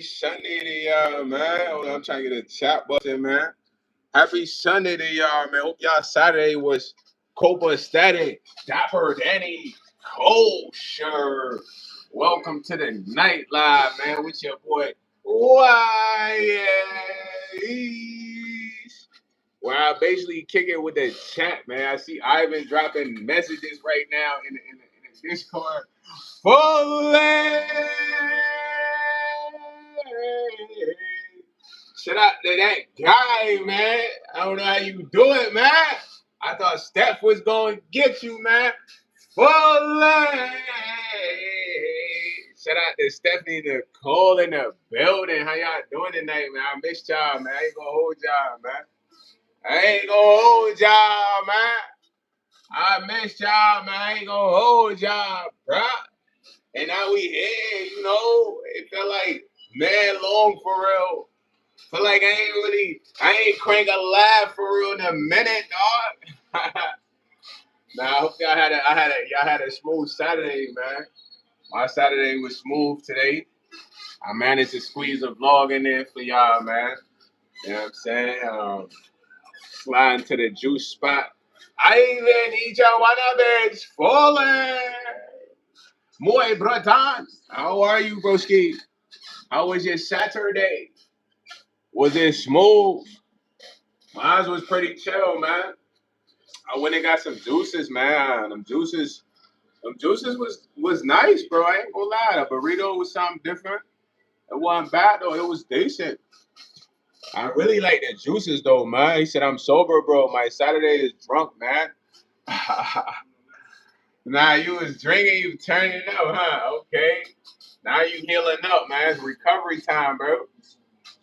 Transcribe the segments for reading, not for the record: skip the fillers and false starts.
Happy Sunday to y'all, man. Hold on, I'm trying to get a chat button, man. Happy Sunday to y'all, man. Hope y'all Saturday was copacetic, dapper, Danny, kosher. Welcome to the night live, man, with your boy YsEats. Where I basically kick it with the chat, man. I see Ivan dropping messages right now in the Discord. Fully. Shout out to that guy, man. I don't know how you do it, man. I thought Steph was going to get you, man. Fully. Shout out to Stephanie Nicole in the building. How y'all doing tonight, man? I missed y'all, man. I ain't going to hold y'all, man. I ain't going to hold y'all, man. I missed y'all, man. I ain't going to hold y'all, bro. And now we here, you know. It felt like mad long for real. Feel like I ain't crank a laugh for real in a minute, dog. Nah, I hope y'all had a smooth Saturday, man. My Saturday was smooth today. I managed to squeeze a vlog in there for y'all, man. You know what I'm saying? Sliding to the juice spot. I even eat your wanna falling. Muy Breton. How are you, broski? How was your Saturday? Was it smooth? Mine was pretty chill, man. I went and got some juices, man. Them juices was nice, bro. I ain't gonna lie. The burrito was something different. It wasn't bad though. It was decent. I really like the juices though, man. He said I'm sober, bro. My Saturday is drunk, man. Nah, you was drinking, you turning up, huh? Okay. Now you healing up, man. It's recovery time, bro.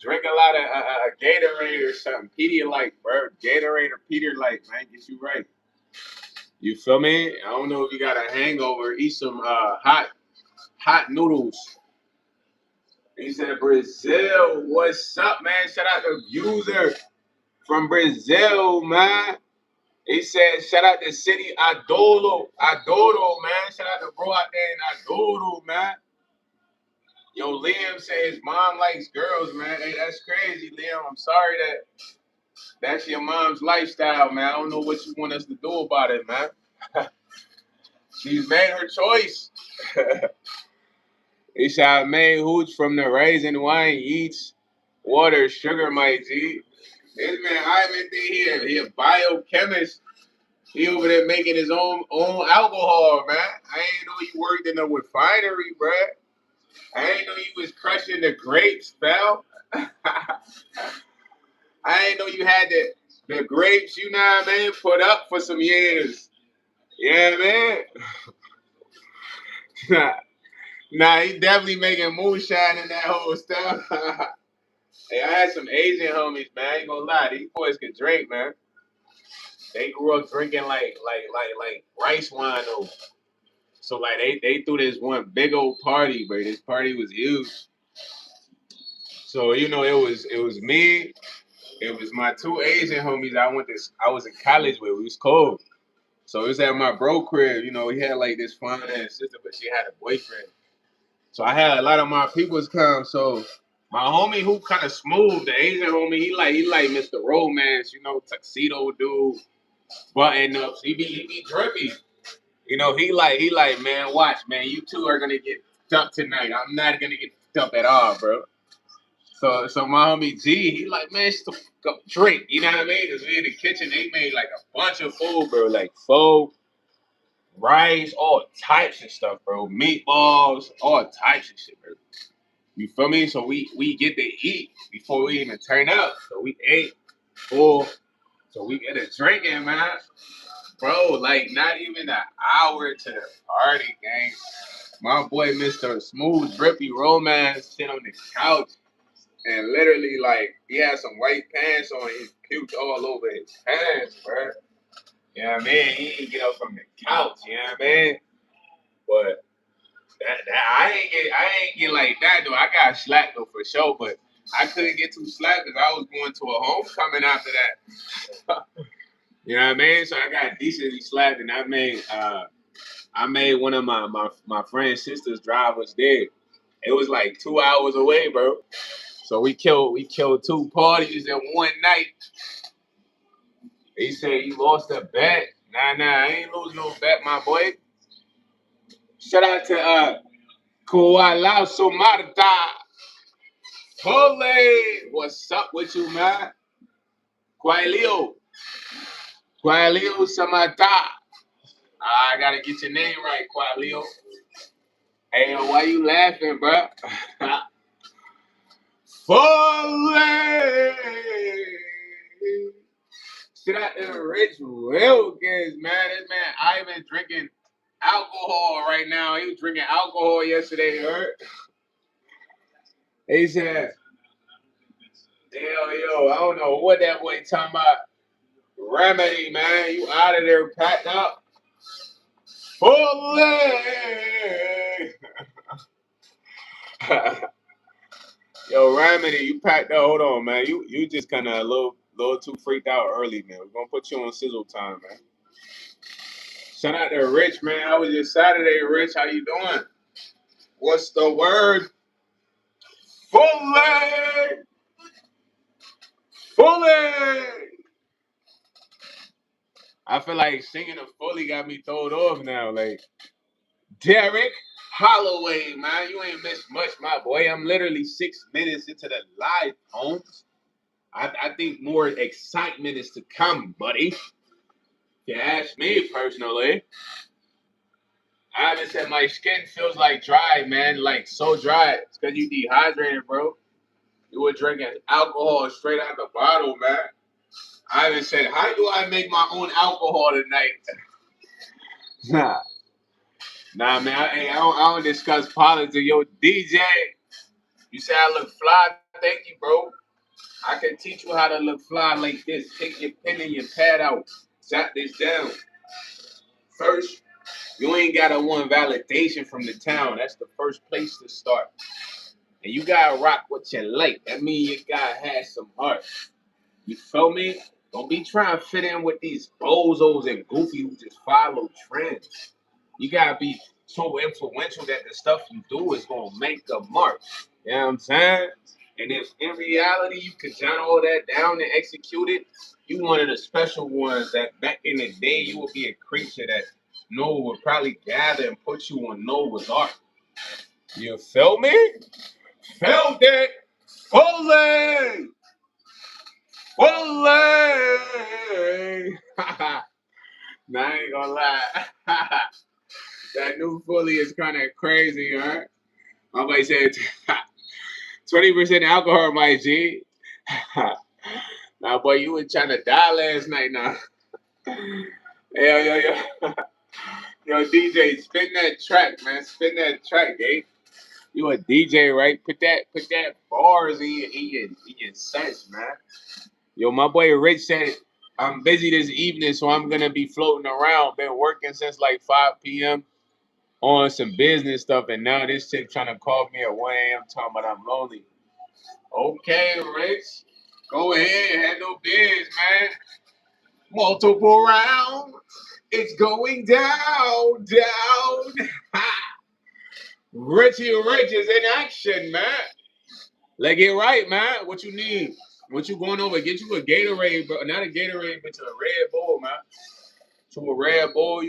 Drink a lot of Gatorade or something. Pedialyte, bro. Gatorade or Pedialyte, man. Get you right. You feel me? I don't know if you got a hangover. Eat some hot noodles. He said, Brazil, what's up, man? Shout out to User from Brazil, man. He said, shout out to City Adoro, man. Shout out to bro out there in Adoro, man. Yo, Liam said his mom likes girls, man. Hey, that's crazy, Liam. I'm sorry that's your mom's lifestyle, man. I don't know what you want us to do about it, man. She's made her choice. He said, I made hooch from the raisin wine, eats water, sugar, my G. This man, Ivan think he a biochemist. He over there making his own alcohol, man. I ain't know he worked in a refinery, bruh. I ain't know he was crushing the grapes, pal. I ain't know you had the grapes, you know what I mean, put up for some years. Yeah, man. Nah, he definitely making moonshine and that whole stuff. Hey, I had some Asian homies, man. I ain't gonna lie, these boys can drink, man. They grew up drinking like rice wine though. So like they threw this one big old party, bro. This party was huge. So you know it was me, it was my two Asian homies I was in college with. We was cold. So it was at my bro crib, you know, he had like this fine ass sister, but she had a boyfriend. So I had a lot of my peoples come. So my homie who kind of smooth, the Asian homie, he like Mr. Romance, you know, tuxedo dude, button ups. He be drippy. You know, he like, man, watch, man, you two are gonna get fucked up tonight. I'm not gonna get fucked up at all, bro. So my homie G, he like, man, just go drink. You know what I mean? Cause we in the kitchen, they made like a bunch of food, bro, like pho, rice, all types of stuff, bro. Meatballs, all types of shit, bro. You feel me? So we get to eat before we even turn up. So we ate full. So we get a drinking, man. Bro, like not even an hour to the party, gang. My boy Mr. Smooth Drippy Romance sit on the couch and literally like he had some white pants on, he puked all over his pants, bro. You know what I mean? He didn't get up from the couch, you know what I mean? But that I ain't get like that though. I got slapped though for sure, but I couldn't get too slapped because I was going to a homecoming after that. You know what I mean? So I got decently slapped, and I made one of my friend's sisters drive us there, It was like 2 hours away, bro. So we killed two parties in one night. He said you lost a bet. Nah, I ain't lose no bet, my boy. Shout out to Kuala Marta. Holy, what's up with you, man? Quailio. Quailio Samata. I gotta get your name right, Quailio. Hey, yo, why you laughing, bro? Holy. Shout out to Rich Wilkins, man. This man Ivan drinking alcohol right now. He was drinking alcohol yesterday, heard? He said, yo, I don't know what that boy talking about. Remedy, man. You out of there, packed up. Holy! Yo, Remedy, you packed up. Hold on, man. You just kind of a little too freaked out early, man. We're going to put you on sizzle time, man. Shout out to Rich, man. How was your Saturday, Rich? How you doing? What's the word? Fully! Fully! I feel like singing a Fully got me thrown off now. Like, Derek Holloway, man. You ain't missed much, my boy. I'm literally 6 minutes into the live, Holmes. I think more excitement is to come, buddy. If you ask me personally, I haven't said my skin feels like dry, man. Like, so dry. It's because you dehydrated, bro. You were drinking alcohol straight out the bottle, man. I even said, how do I make my own alcohol tonight? Nah, man. I don't discuss politics. Yo, DJ, you say I look fly? Thank you, bro. I can teach you how to look fly like this. Take your pen and your pad out. Jot this down. First, you ain't got to want validation from the town. That's the first place to start. And you got to rock what you like. That means you got to have some heart. You feel me? Don't be trying to fit in with these bozos and goofy who just follow trends. You gotta be so influential that the stuff you do is gonna make a mark. You know what I'm saying? And if in reality you could jot all that down and execute it, you one of the special ones that back in the day you would be a creature that Noah would probably gather and put you on Noah's Ark. You feel me? Felt it! Holy! Holy! Nah, I ain't gonna lie. That new Fully is kind of crazy, huh? I might say 20% alcohol, my G. Nah, boy, you was trying to die last night, now. Yo. Yo, DJ, spin that track, man. Spin that track, eh? You a DJ, right? Put that bars in your sets, man. Yo, my boy Rich said, I'm busy this evening, so I'm gonna be floating around. Been working since like 5 p.m. on some business stuff, and now this chick trying to call me at 1 a.m. talking about I'm lonely. Okay, Rich. Go ahead, handle biz, man. Multiple rounds. It's going down. Richie Rich is in action, man. Let's get right, man. What you need? What you going over? Get you a Gatorade, bro. Not a Gatorade, but to a Red Bull, man. To a Red Bull,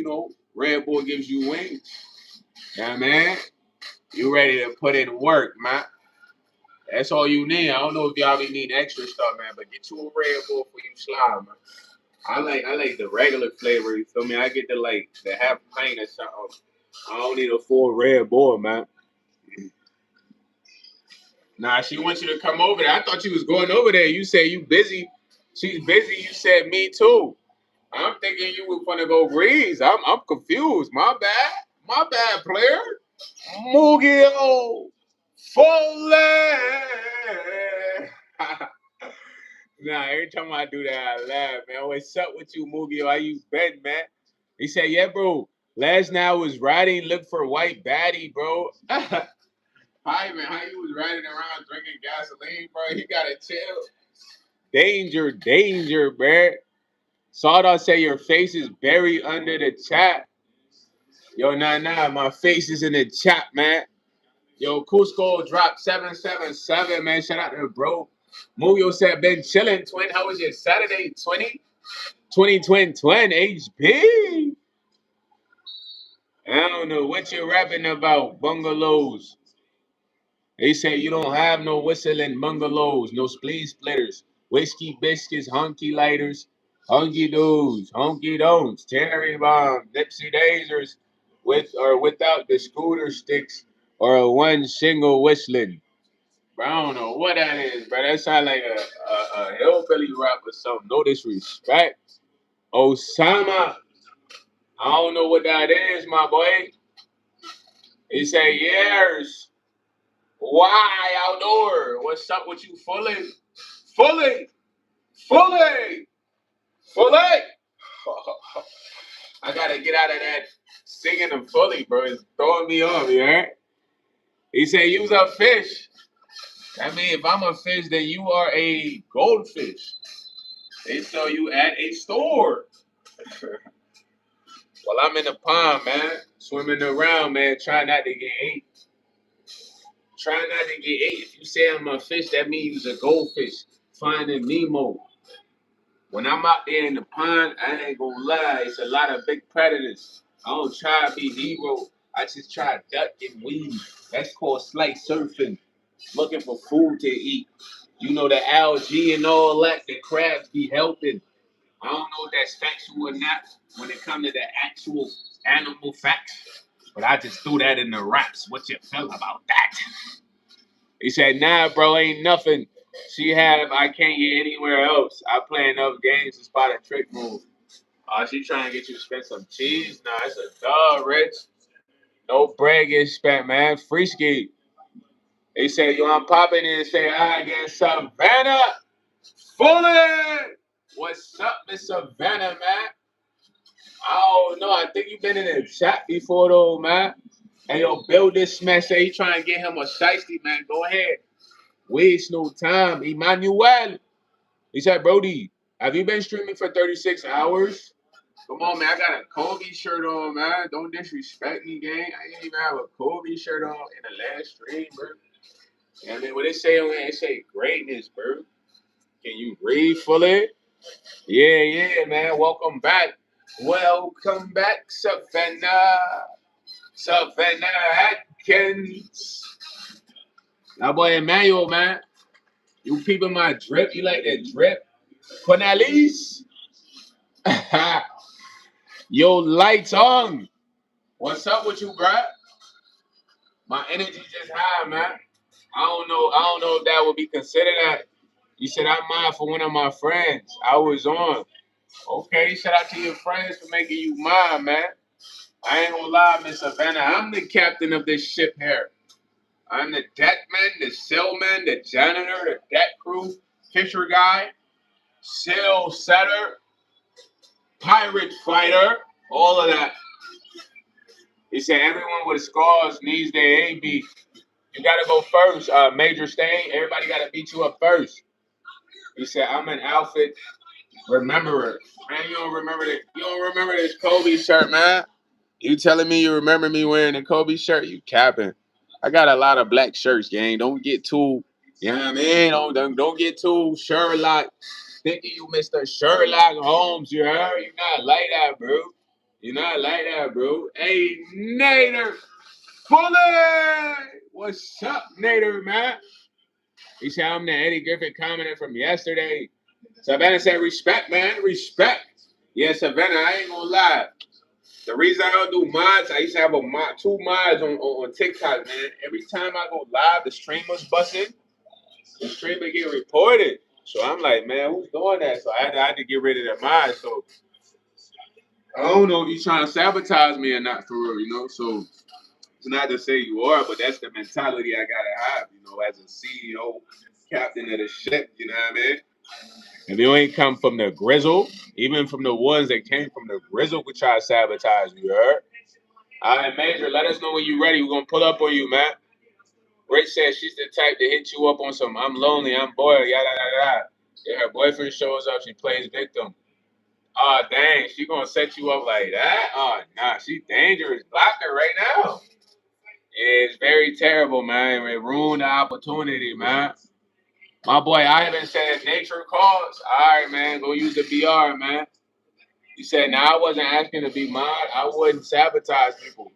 Red Bull gives you wings. Yeah, man. You ready to put in work, man. That's all you need. I don't know if y'all be need extra stuff, man, but get you a Red Bull for you slime, man. I like the regular flavor, you feel me? I get the half pint or something. I don't need a full Red Bull, man. Nah, she wants you to come over there. I thought you was going over there. You said you busy. She's busy. You said me too. I'm thinking you were gonna go breeze. I'm confused. My bad. My bad, player. Mugio Foley. Nah, every time I do that, I laugh, man. What's up with you, Mugio? How you been, man? He said, yeah, bro. Last night I was riding, look for white baddie, bro. Hi, man. How you was riding around drinking gasoline, bro? You gotta chill. Danger, man. Sawdust say your face is buried under the chat. Yo, nah, my face is in the chat, man. Yo, Cusco dropped 777, man. Shout out to bro. Muyo said, been chilling, twin. How was your Saturday, 20 twin, HP. I don't know what you're rapping about, bungalows. They say you don't have no whistling bungalows, no spleen splitters, whiskey biscuits, honky lighters, honky doos, honky don'ts, cherry bombs, dipsy daisers, with or without the scooter sticks or a one single whistling. Bro, I don't know what that is, bro. That sound like a hillbilly rap or something. No disrespect. Osama, I don't know what that is, my boy. He say years. Why outdoor? What's up with you, fully? Fully, fully, fully. I gotta get out of that singing and fully, bro. It's throwing me off, you heard? He said, use a fish. I mean, if I'm a fish, then you are a goldfish. They sell you at a store. Well, I'm in the pond, man. Swimming around, man. Try not to get ate. Try not to get ate. If you say I'm a fish, that means you're a goldfish. Finding Nemo. When I'm out there in the pond, I ain't gonna lie, it's a lot of big predators. I don't try to be hero. I just try to duck and weave. That's called slight surfing. Looking for food to eat. You know the algae and all that, the crabs be helping. I don't know if that's factual or not when it comes to the actual animal facts. But I just threw that in the raps. What you feel about that? He said, nah, bro, ain't nothing. She have, I can't get anywhere else. I play enough games to spot a trick move. She trying to get you to spend some cheese? Nah, it's a dog, Rich. No bread gets spent, man. Free ski. They say, yo, I'm popping in and say, I get Savannah Fully. What's up, Miss Savannah, man? I don't know. I think you've been in the chat before, though, man. Hey, yo, build this man. Say he trying to get him a shiesty, man. Go ahead. Waste no time. Emmanuel. He said, Brody, have you been streaming for 36 hours? Come on, man. I got a Kobe shirt on, man. Don't disrespect me, gang. I didn't even have a Kobe shirt on in the last stream, bro. You know what I mean? What they say on there, they say greatness, bro. Can you read fully? Yeah, man. Welcome back. Welcome back, Savannah. Savannah Atkins. That boy Emmanuel, man. You peeping my drip? You like that drip? Cornelis? Yo, lights on. What's up with you, bruh? My energy just high, man. I don't know if that would be considered that. You said I'm mine for one of my friends. I was on. Okay, shout out to your friends for making you mine, man. I ain't gonna lie, Miss Savannah. I'm the captain of this ship here. I'm the deckman, the sailman, the janitor, the deck crew, fisher guy, sail setter, pirate fighter, all of that. He said everyone with scars needs their AB. You gotta go first, Major Stain. Everybody gotta beat you up first. He said, I'm an outfit rememberer. Man, you don't remember this Kobe shirt, man. You telling me you remember me wearing a Kobe shirt? You capping. I got a lot of black shirts, gang. Don't get too, you know what I mean? Don't get too Sherlock. Thinking you Mr. Sherlock Holmes, you heard? You're not like that, bro. You're not like that, bro. Hey, Nader. Fully! What's up, Nader, man? He said, I'm the Eddie Griffin commenter from yesterday. Savannah said, respect, man, respect. Yeah, Savannah, I ain't gonna lie. The reason I don't do mods, I used to have two mods on TikTok, man. Every time I go live, the streamer's busting. The streamer get reported. So I'm like, man, who's doing that? So I had to get rid of the mods. So I don't know if you're trying to sabotage me or not, for real, you know? So it's not to say you are, but that's the mentality I gotta have, you know, as a CEO, captain of the ship, you know what I mean? If you ain't come from the grizzle, even from the ones that came from the grizzle, we try to sabotage you, heard? All right, Major, let us know when you're ready. We're gonna pull up on you, man. Rich says she's the type to hit you up on some I'm lonely, I'm bored, yada yada yada. Yeah, her boyfriend shows up, she plays victim. Oh dang, she gonna set you up like that? Oh nah, she dangerous. Block her right now. It's very terrible, man. It ruined the opportunity, man. My boy Ivan said nature calls. All right, man, go use the VR, man. He said, "Now I wasn't asking to be mod. I wouldn't sabotage people."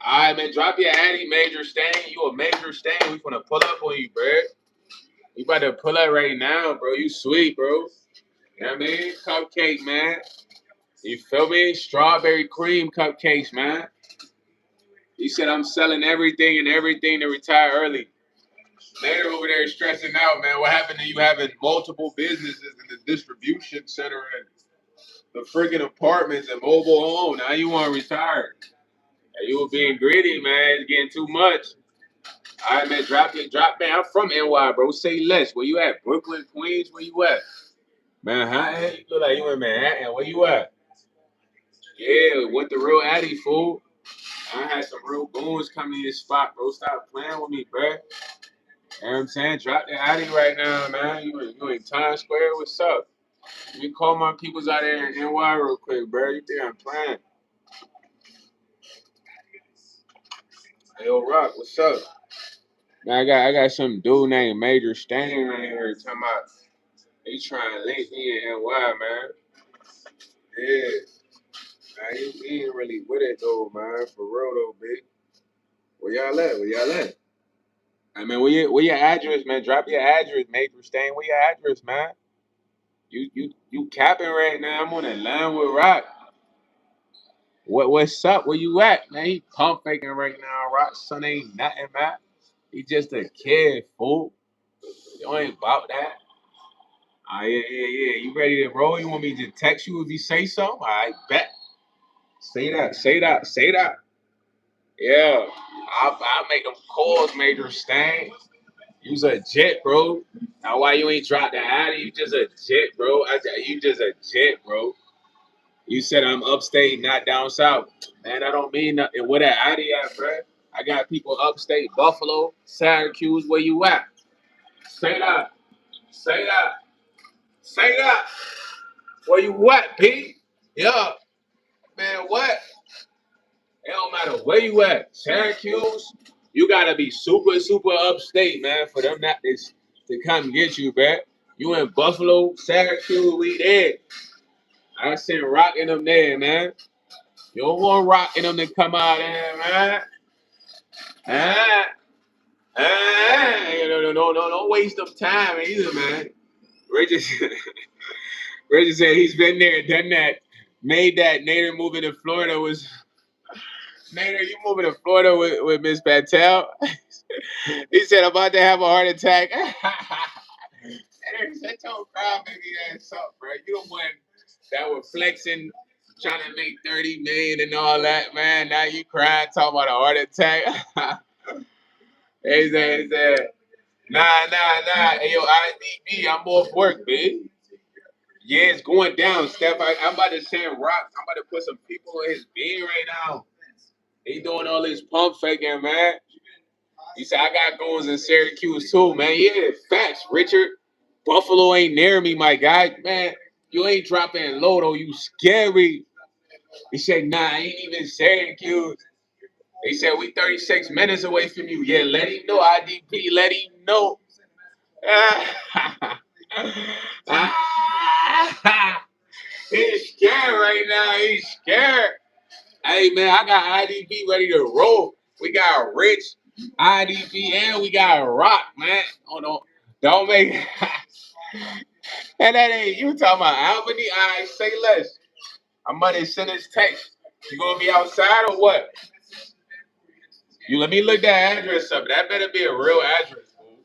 All right, man, drop your addy, Major Stain. You a Major Stain. We gonna pull up on you, bro. You about to pull up right now, bro. You sweet, bro. You know what I mean? Cupcake, man. You feel me? Strawberry cream cupcakes, man. He said, I'm selling everything and everything to retire early. Later over there stressing out, man. What happened to you having multiple businesses in the distribution center and the friggin' apartments and mobile home? Now you want to retire. And you were being greedy, man. It's getting too much. All right, man. Drop it. Drop, man. I'm from NY, bro. Say less. Where you at? Brooklyn, Queens? Where you at? Manhattan? You look like you in Manhattan. Where you at? Yeah, what the real Addy, fool? I had some real goons coming in this spot, bro. Stop playing with me, bro. You know what I'm saying? Drop the Addy right now, man. You in Times Square? What's up? You call my peoples out there in NY real quick, bro. You think I'm playing? Hey, yo, Rock, what's up? Man, I got some dude named Major Stain right here talking about he trying to link me in NY, man. Yeah. Man, he ain't really with it though, man. For real though, big. Where y'all at? Where y'all at? I mean, where your address, man? Drop your address, Major Stain. Where your address, man? You capping right now. I'm on the line with Rock. What's up? Where you at, man? He pump faking right now. Rock son ain't nothing, man. He just a kid, fool. You ain't about that. Ah, yeah. You ready to roll? You want me to text you if you say so? All right, bet. Say that. Yeah. I'll make them calls, Major Stain. You's a jet, bro. Now why you ain't dropped the Addy? You just a jet, bro. You just a jet, bro. You said I'm upstate, not down south. Man, I don't mean nothing. Where that Addy at, bro? I got people upstate, Buffalo, Syracuse. Where you at? Say that. Say that. Say that. Where you at, P? Yeah. Man, what? It don't matter where you at. Syracuse, you gotta be super, super upstate, man, for them not to come get you, man. You in Buffalo, Syracuse, we there. I seen Rock in them there, man. You don't want Rock in them to come out there, man. Ah, no, don't waste of time either, man. Reggie, Reggie said he's been there, done that, made that. Nader moving to Florida was. Nader, you moving to Florida with Miss Patel? He said, I'm about to have a heart attack. Nader, shut your cry baby ass up, bro. You the one that was flexing, trying to make 30 million and all that, man. Now you crying, talking about a heart attack. He said, nah. Hey, yo, IDB, I'm off work, big. Yeah, it's going down, Steph. I'm about to send rocks. I'm about to put some people in his being right now. He doing all this pump faking, man. He said, I got goals in Syracuse too, man. Yeah, facts, Richard. Buffalo ain't near me, my guy. Man, you ain't dropping low, though. You scary. He said, nah, I ain't even Syracuse. He said, we 36 minutes away from you. Yeah, let him know, IDP. Let him know. He's scared right now. He's scared. Hey, man, I got IDP ready to roll. We got Rich, IDP, and we got Rock, man. Oh, no. Don't make and that ain't you talking about Albany. I say less. I'm about to send his text. You gonna be outside or what? You let me look that address up. That better be a real address, fool.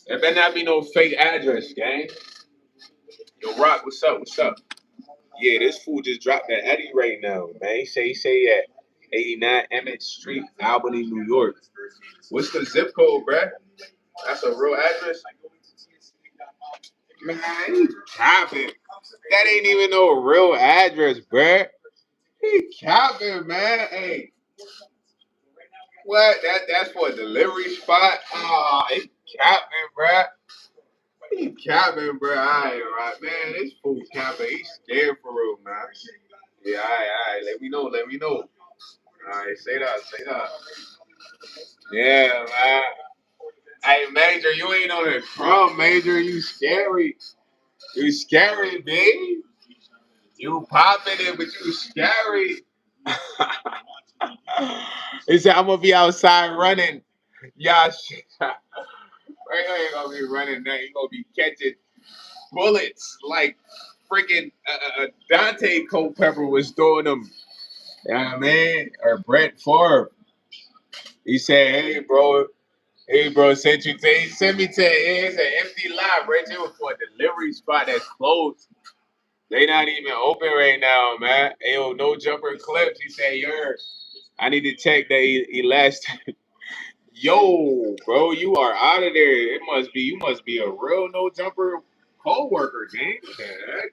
That better not be no fake address, gang. Yo, Rock, what's up? What's up? Yeah, this fool just dropped that Eddie right now, man. He say at 89 Emmett Street, Albany, New York. What's the zip code, bruh? That's a real address? Man, he capping. That ain't even no real address, bruh. He capping, man. Hey, what? That's for a delivery spot? Oh, he capping, bruh. He capping, bruh. All right, man. This fool capping. He's scared for real, man. Yeah, all right. Let me know. All right, say that. Yeah, man. Hey, Major, you ain't on the crumb, Major. You scary. You scary, babe. You popping it, but you scary. He said, I'm gonna be outside running. Y'all shit. You ain't gonna be running now. You gonna be catching bullets like freaking Dante Culpepper was throwing them. Yeah, man. Or Brett Favre. He said, hey, bro, send me to, it's an empty lot right there for a delivery spot that's closed. They not even open right now, man. Hey, yo, no jumper clips. He said, I need to check the elastic. Yo, bro, you are out of there. You must be a real no jumper co-worker, gang. What the heck?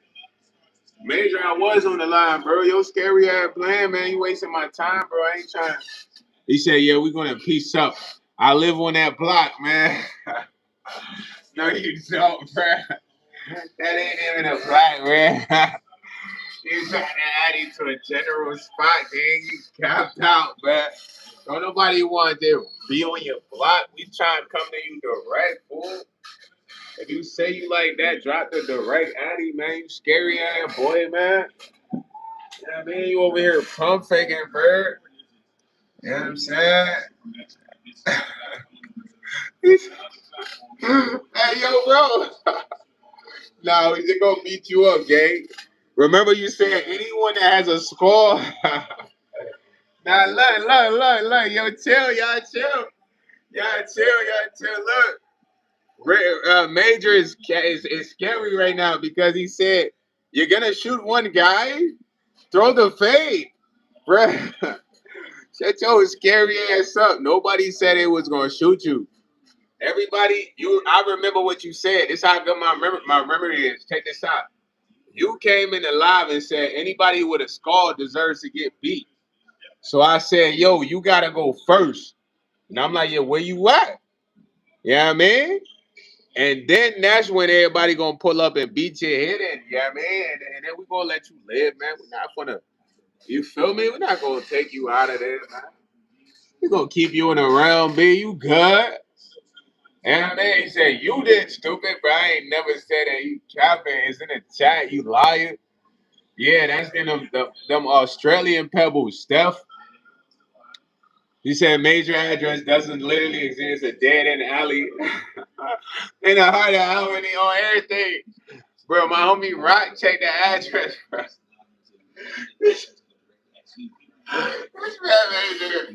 Major, I was on the line, bro. Yo, scary ass plan, man. You wasting my time, bro. I ain't trying. He said, yeah, we're gonna piece up. I live on that block, man. No, you don't, bro. That ain't even a block, man. You trying to add it to a general spot, gang. You capped out, man. Don't nobody want to be on your block. We trying to come to you direct, fool. If you say you like that, drop the direct Addy, man. You scary ass boy, man. Yeah, man, you over here pump faking, bird. You know what I'm saying? Hey, yo, bro. No, he's gonna beat you up, gang. Remember you said anyone that has a score. Nah, look. Yo, chill, y'all chill. Y'all chill. Look. Major is scary right now because he said you're gonna shoot one guy, throw the fade, bruh. Shut your scary ass up. Nobody said it was gonna shoot you. Everybody, I remember what you said. This is how good my memory is. Check this out. You came in the live and said anybody with a skull deserves to get beat. So I said, yo, you gotta go first. And I'm like, yeah, where you at? You know what I mean? And then that's when everybody gonna pull up and beat your head in. You know what I mean? And then we gonna let you live, man. We're not gonna, you feel me? We're not gonna take you out of there, man. We're gonna keep you in the realm, B. You good? And then he said, you did stupid, but I ain't never said that. You capping. It's in the chat, you liar. Yeah, that's in them Australian pebbles, Steph. He said major address doesn't literally exist. A dead end alley in the heart of Albany on everything. Bro, my homie Rock checked the address, bro. This man major.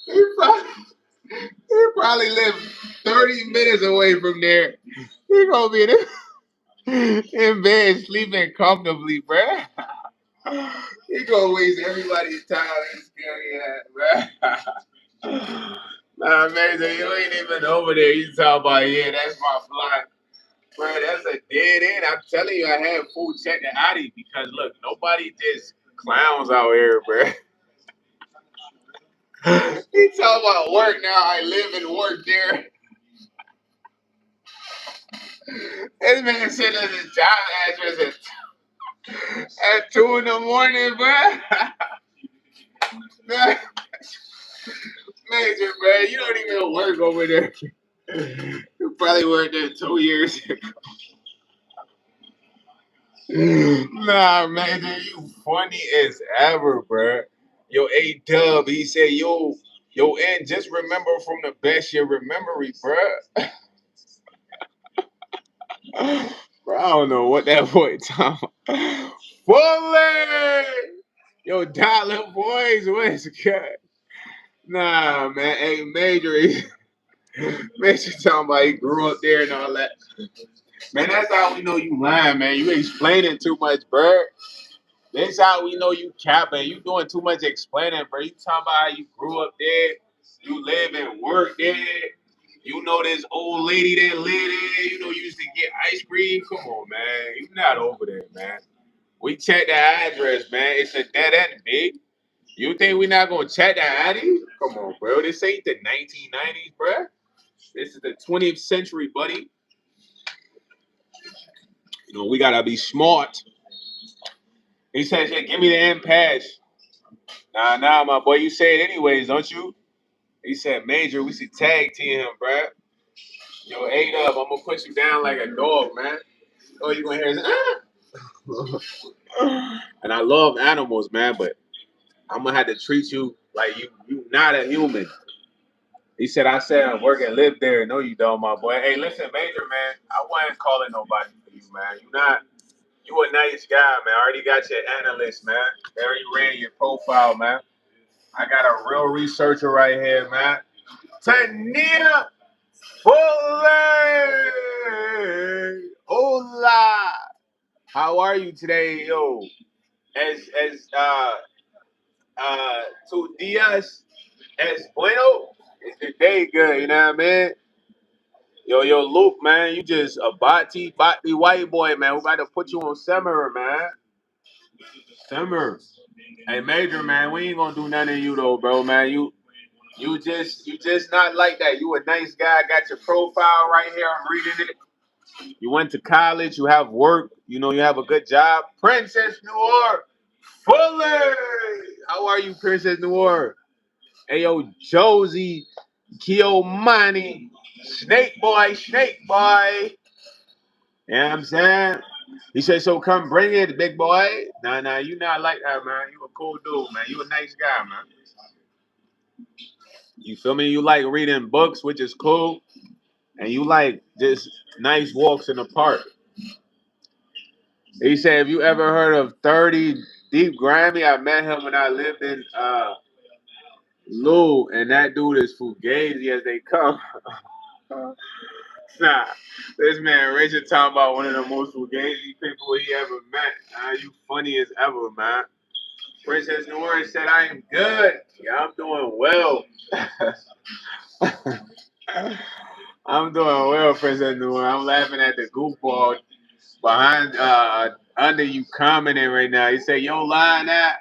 He probably, he probably lived 30 minutes away from there. He gonna be in bed sleeping comfortably, bro. He gonna waste everybody's time. He's scary ass, bro. Nah, Major, you ain't even over there. You talking about, yeah, that's my block. Bro, that's a dead end. I'm telling you, I had food check the Addy because, look, nobody just clowns out here, bro. He talking about work now. I live and work there. This man sent us his job address at 2 in the morning, bro. Major, bro, you don't even work over there. You probably worked there 2 years. Nah, Major, you funny as ever, bro. Yo, A Dub, he said, and just remember from the best year memory, bro. Bro, I don't know what that boy talking about. Fully! Yo, Dollar Boys, what's good? Nah, man, hey, Major, Major talking about he grew up there and all that. Man, that's how we know you lying, man. You explaining too much, bro. That's how we know you capping. You doing too much explaining, bro. You talking about how you grew up there, you live and work there. You know this old lady that live there. You know you used to get ice cream. Come on, man. You not over there, man. We check the address, man. It's a dead end, big. You think we not gonna check the ID? Come on, bro. This ain't the 1990s, bro. This is the 20th century, buddy. You know we gotta be smart. He says, "Yeah, give me the M pass." Nah, my boy. You say it anyways, don't you? He said, Major, we should tag team him, bruh. Yo, 8 up, I'm gonna put you down like a dog, man. Oh, you gonna hear his, And I love animals, man, but I'm gonna have to treat you like you not a human. He said, I said I work and live there. No, you don't, my boy. Hey, listen, Major, man, I wasn't calling nobody for you, man. You a nice guy, man. I already got your analyst, man. They already ran your profile, man. I got a real researcher right here, man. Tania Fuller. Hola. How are you today, yo? As two dias as bueno. Is your day good? You know what I mean? Yo, Luke, man, you just a body white boy, man. We about to put you on Simmer, man. Simmer. Hey, Major, man, we ain't gonna do nothing to you though, bro, man. You just not like that. You a nice guy. Got your profile right here. I'm reading it. You went to college. You have work. You know you have a good job. Princess Noir Fuller. How are you, Princess Noir? Hey, yo, Josie Kiomani. Snake boy, snake boy. You know what I'm saying? He said, so come bring it, big boy. Nah, you not like that, man. You a cool dude, man. You a nice guy, man. You feel me? You like reading books, which is cool. And you like just nice walks in the park. He said, have you ever heard of 30 Deep Grammy? I met him when I lived in Lou, and that dude is fugazi as they come. Nah, this man Richard talking about one of the most fugazi people he ever met. You funny as ever, man. Princess Noir said, I am good. Yeah, I'm doing well. I'm doing well, Princess Noir. I'm laughing at the goofball behind under you commenting right now. He said, yo, lying that.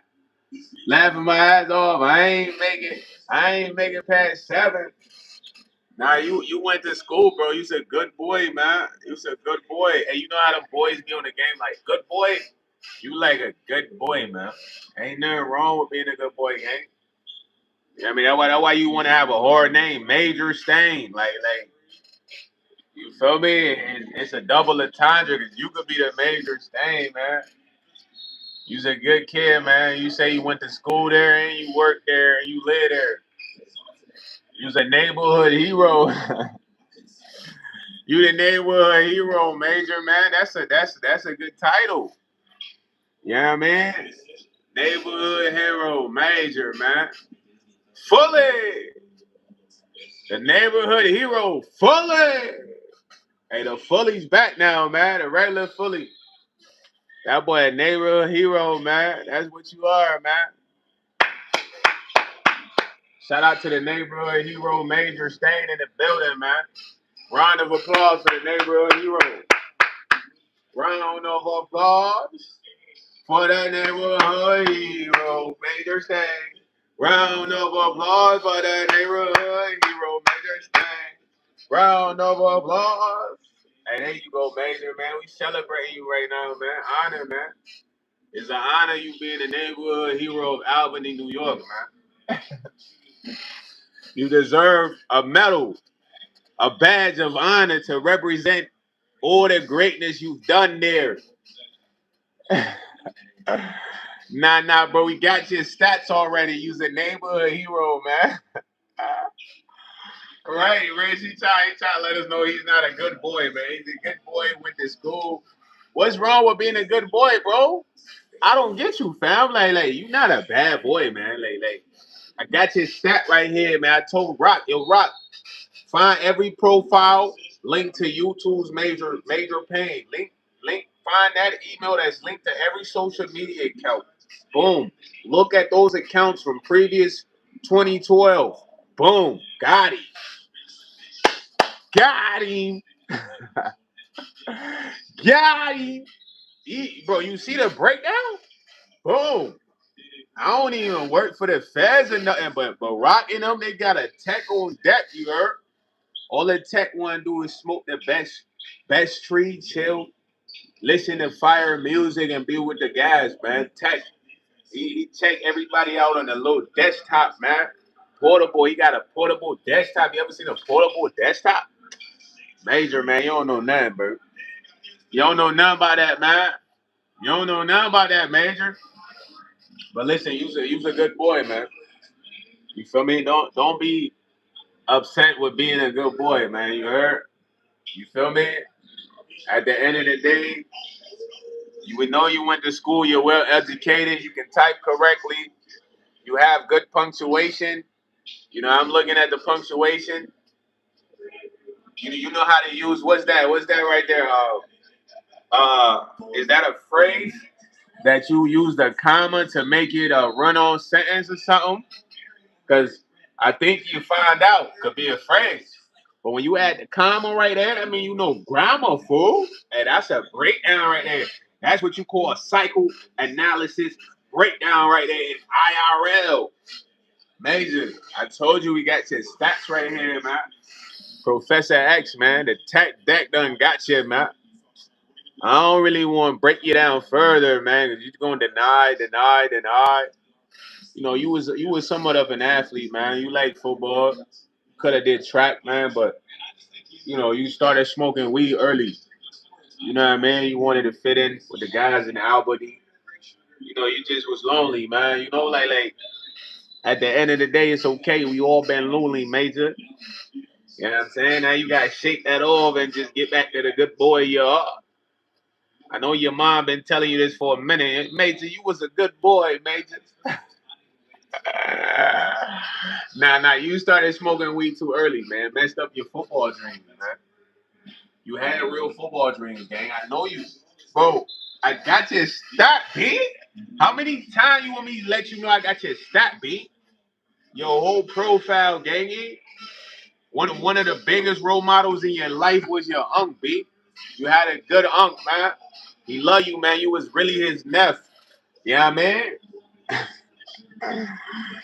Laughing my ass off. I ain't making past 7. Nah, you went to school, bro. You's a good boy, man. You's a good boy. And you know how them boys be on the game like good boy? You like a good boy, man. Ain't nothing wrong with being a good boy, gang. I mean, that's why you want to have a hard name, Major Stain. Like you feel me? It's a double entendre because you could be the Major Stain, man. You's a good kid, man. You say you went to school there and you worked there and you live there. You's a neighborhood hero. You the neighborhood hero, Major, man. That's a good title. Yeah, man. Neighborhood hero, Major, man. Fully. The neighborhood hero, Fully. Hey, the Fully's back now, man. The regular Fully. That boy a neighborhood hero, man. That's what you are, man. Shout out to the neighborhood hero, Major, staying in the building, man. Round of applause for the neighborhood hero. Round of applause for the neighborhood hero, Major Stain. Round of applause for the neighborhood hero, Major Stain. Round of applause. Hey, there you go, Major, man. We celebrating you right now, man. Honor, man. It's an honor you being the neighborhood hero of Albany, New York, man. You deserve a medal, a badge of honor to represent all the greatness you've done there. Nah, bro. We got your stats already. You's a neighborhood hero, man. Right, Rich. He try to let us know he's not a good boy, man. He's a good boy, went to school. What's wrong with being a good boy, bro? I don't get you, fam. Like, you not a bad boy, man. Like, I got your stat right here, man. I told Rock, yo, Rock, find every profile linked to YouTube's major pain. Find that email that's linked to every social media account. Boom. Look at those accounts from previous 2012. Boom. Got him. Got him. Got him. Bro, you see the breakdown? Boom. I don't even work for the feds or nothing, but Rock and them, they got a tech on deck, you heard? All the tech want to do is smoke the best tree, chill, listen to fire music, and be with the guys, man. Tech, he check everybody out on the little desktop, man. portable. He got a portable desktop. You ever seen a portable desktop? Major, man, you don't know nothing, bro. You don't know nothing about that, man. You don't know nothing about that, Major. But listen, you's a good boy, man. You feel me? Don't be upset with being a good boy, man. You heard? You feel me? At the end of the day, you would know you went to school. You're well educated. You can type correctly. You have good punctuation. You know, I'm looking at the punctuation. You know how to use what's that? What's that right there? Is that a phrase that you use the comma to make it a run-on sentence or something? Because I think you find out could be a phrase. But when you add the comma right there, that mean you know grammar, fool. And that's a breakdown right there. That's what you call a psychoanalysis breakdown right there in IRL. Major, I told you we got your stats right here, man. Professor X, man, the tech deck done got you, man. I don't really want to break you down further, man, because you're gonna deny. You know, you was somewhat of an athlete, man. You like football, could have did track, man, but you know, you started smoking weed early. You know what I mean? You wanted to fit in with the guys in Albany. You know, you just was lonely, man. You know, like at the end of the day, it's okay. We all been lonely, Major. You know what I'm saying? Now you gotta shake that off and just get back to the good boy you are. I know your mom been telling you this for a minute. Major, you was a good boy, Major. Nah, you started smoking weed too early, man. Messed up your football dreams, man. You had a real football dream, gang. I know you. Bro, I got your stat, B. How many times you want me to let you know I got your stat, B? Your whole profile, gangy. One of the biggest role models in your life was your unc, B. You had a good unc, man. He loved you, man. You was really his nephew. Yeah, man.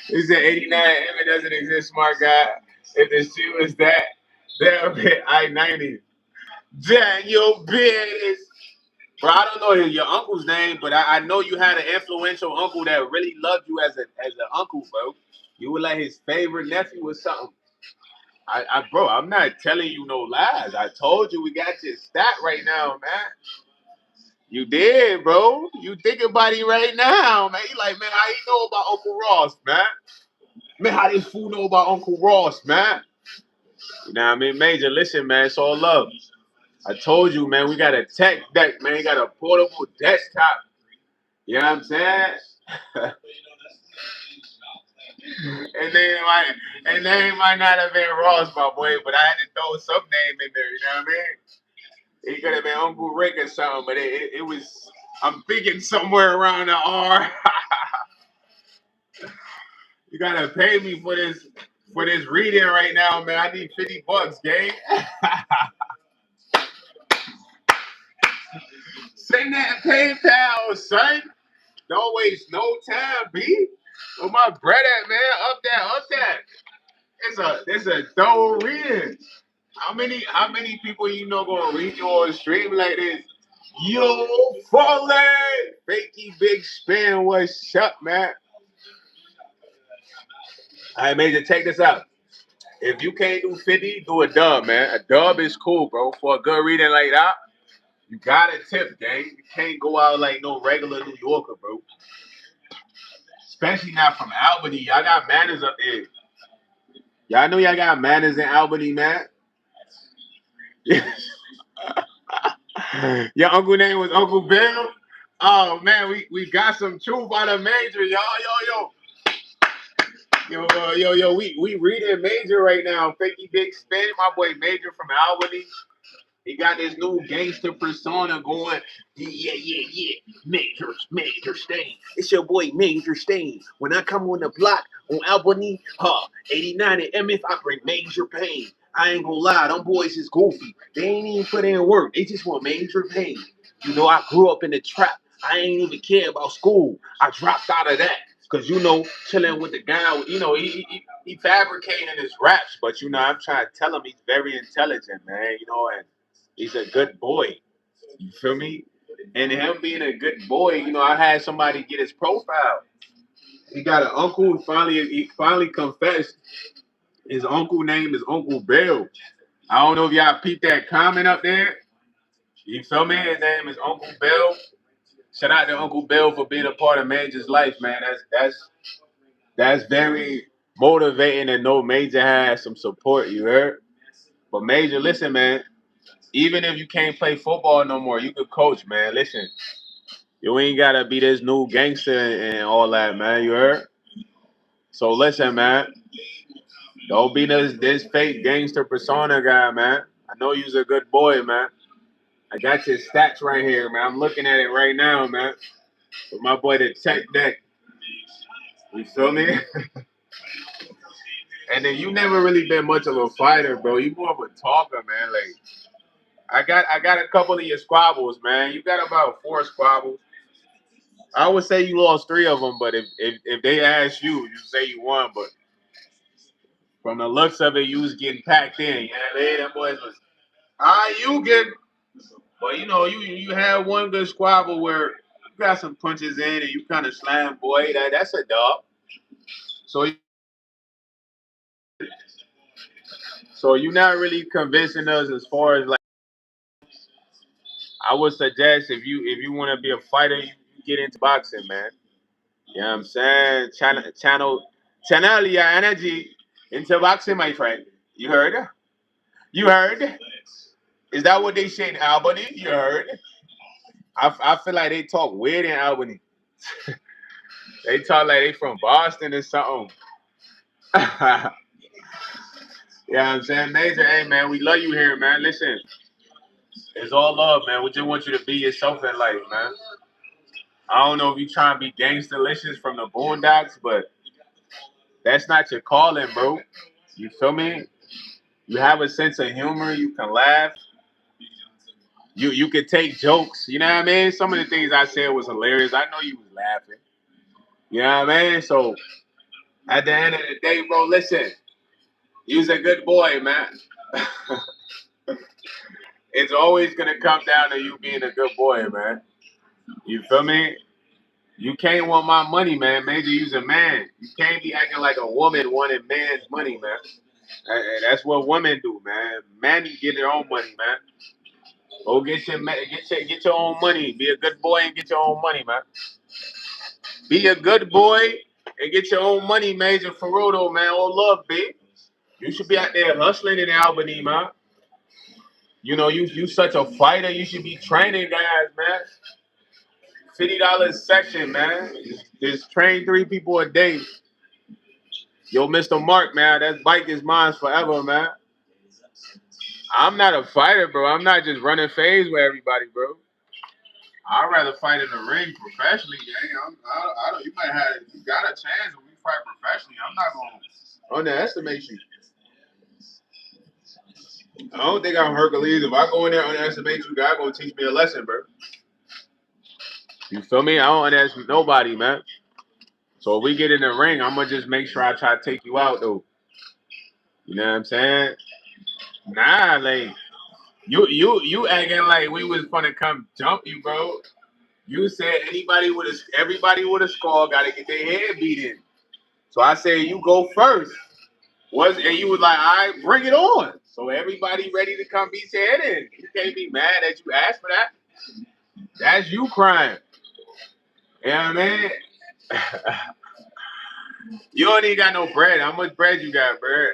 He said 89 if it doesn't exist, smart guy. If the shoe is that, that'll be I-90. Daniel Biz. Bro, I don't know your uncle's name, but I know you had an influential uncle that really loved you as an uncle, bro. You were like his favorite nephew or something. Bro, I'm not telling you no lies. I told you we got your stat right now, man. You did, bro. You thinking about it right now, man. You like, man, how you know about Uncle Ross, man? Man, how this fool know about Uncle Ross, man? You know what I mean? Major, listen, man, it's all love. I told you, man, we got a tech deck, man. We got a portable desktop. You know what I'm saying? And they might not have been Ross, my boy, but I had to throw some name in there, you know what I mean? It could have been Uncle Rick or something, but it was, I'm thinking somewhere around the R. You gotta pay me for this reading right now, man. I need $50, gang. Send that PayPal, son. Don't waste no time, B. Where my bread at, man? Up that. It's a thorough reading. How many people you know gonna read you on stream like this? Yo, falling! Fakey big spin, what's up, man? All right, Major, check this out. If you can't do 50, do a dub, man. A dub is cool, bro. For a good reading like that, you got to tip, gang. You can't go out like no regular New Yorker, bro. Especially not from Albany. Y'all got manners up there. Y'all know y'all got manners in Albany, man. Your uncle name was Uncle Bill. Oh man, we got some truth out of Major, y'all. We reading Major right now. Fakey Big Spin, my boy Major from Albany. He got this new gangster persona going. Yeah. Major Stain. It's your boy Major Stain. When I come on the block on Albany, 89 and MF, I bring major pain. I ain't gonna lie, them boys is goofy. They ain't even put in work. They just want major pain. You know, I grew up in the trap. I ain't even care about school. I dropped out of that. Cause you know, chilling with the guy, you know, he fabricating his raps, but you know, I'm trying to tell him he's very intelligent, man. You know, and he's a good boy. You feel me? And him being a good boy, you know, I had somebody get his profile. He got an uncle. He finally confessed. His uncle name is Uncle Bill. I don't know if y'all peeped that comment up there. You feel me? His name is Uncle Bill. Shout out to Uncle Bill for being a part of Major's life, man. That's very motivating to know Major has some support. You heard? But Major, listen, man. Even if you can't play football no more, you could coach, man. Listen, you ain't gotta be this new gangster and all that, man. You heard? So listen, man. Don't be this fake gangster persona guy, man. I know you's a good boy, man. I got your stats right here, man. I'm looking at it right now, man. With my boy the Tech Deck. You feel me? And then you never really been much of a fighter, bro. You more of a talker, man. Like I got a couple of your squabbles, man. You got about 4 squabbles. I would say you lost 3 of them, but if they ask you, you say you won. But from the looks of it, you was getting packed in. You know what I mean? That boys was you get. But you know, you had one good squabble where you got some punches in and you kind of slam, boy. That's a dog. So you're not really convincing us as far as like. I would suggest if you want to be a fighter, you get into boxing, man. You know what I'm saying? Channel your energy into boxing, my friend. You heard? You heard? Is that what they say in Albany? You heard? I feel like they talk weird in Albany. They talk like they from Boston or something. Yeah, you know what I'm saying? Major, hey man, we love you here, man. Listen, it's all love, man. We just want you to be yourself in life, man. I don't know if you trying to be gangsterlicious from the Boondocks, but that's not your calling, bro. You feel me? You have a sense of humor. You can laugh. You can take jokes. You know what I mean? Some of the things I said was hilarious. I know you was laughing. You know what I mean? So at the end of the day, bro, listen. You's a good boy, man. It's always gonna come down to you being a good boy, man. You feel me? You can't want my money, man. Major, you's a man. You can't be acting like a woman wanting man's money, man. That's what women do, man. Men get their own money, man. Go get your own money. Be a good boy and get your own money, man. Be a good boy and get your own money, Major Ferrodo, man. All love, B. You should be out there hustling in Albany, man. You know, you such a fighter. You should be training guys, man. $50 section, man. Just train 3 people a day. Yo, Mr. Mark, man, that bike is mine forever, man. I'm not a fighter, bro. I'm not just running phase with everybody, bro. I'd rather fight in the ring professionally, gang. I don't. You might have. You got a chance when we fight professionally. I'm not gonna underestimate you. I don't think I'm Hercules. If I go in there and underestimate you, God gonna teach me a lesson, bro. You feel me? I don't underestimate nobody, man. So if we get in the ring, I'm gonna just make sure I try to take you out, though. You know what I'm saying? Nah, like you acting like we was gonna come jump you, bro. You said everybody with a skull got to get their head beat in. So I said you go first. And you was like, all right, bring it on. So everybody ready to come beat your head in. You can't be mad that you asked for that. That's you crying. You know what I mean? You don't even got no bread. How much bread you got, bro?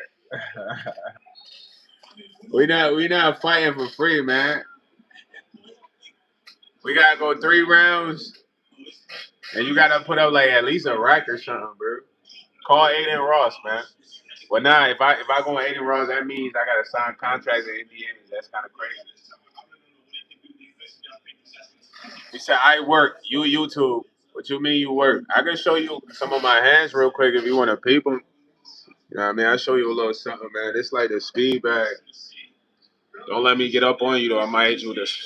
We not fighting for free, man. We gotta go 3 rounds, and you gotta put up like at least a rack or something, bro. Call Aiden Ross, man. Well, nah, if I go on Aiden Ross, that means I gotta sign contracts in NBA. That's kind of crazy. He said I work. You YouTube. What you mean you work? I can show you some of my hands real quick if you want to peep them. You know what I mean? I'll show you a little something, man. It's like the speed bag. Don't let me get up on you, though. I might hit you with this.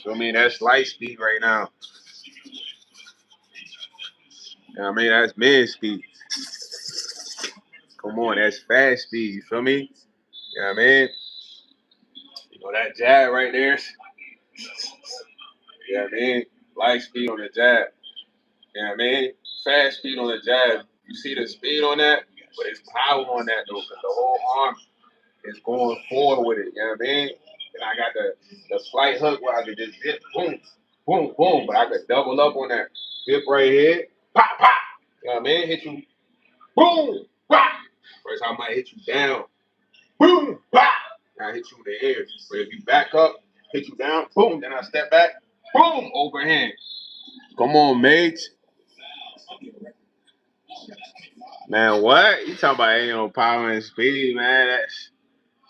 So, I mean, that's light speed right now. You know what I mean? That's mid speed. Come on, that's fast speed. You feel me? You know what I mean? You know that jab right there? You know what I mean? Light speed on the jab. You know what I mean? Fast speed on the jab. You see the speed on that, but it's power on that though, because the whole arm is going forward with it. You know what I mean? And I got the slight hook where I could just dip, boom, boom, boom, but I could double up on that dip right here, pop, pop. You know what I mean? Hit you, boom, pop. First I might hit you down, boom, pop. And I hit you in the air. But if you back up, hit you down, boom, then I step back, boom, overhand. Come on, mates. Man, what? You talking about ain't no power and speed, man. That's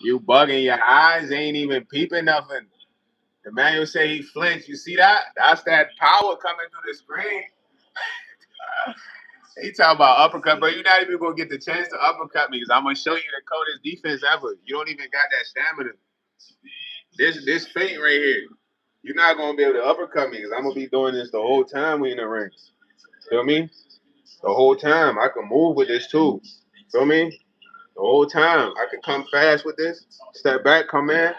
you bugging, your eyes ain't even peeping nothing. The manual say he flinched. You see that? That's that power coming through the screen. He talking about uppercut, but you're not even gonna get the chance to uppercut me because I'm gonna show you the coldest defense ever. You don't even got that stamina. This feint right here, you're not gonna be able to uppercut me because I'm gonna be doing this the whole time we in the ring. Feel me? The whole time I can move with this too. Feel me? The whole time I can come fast with this, step back, come in.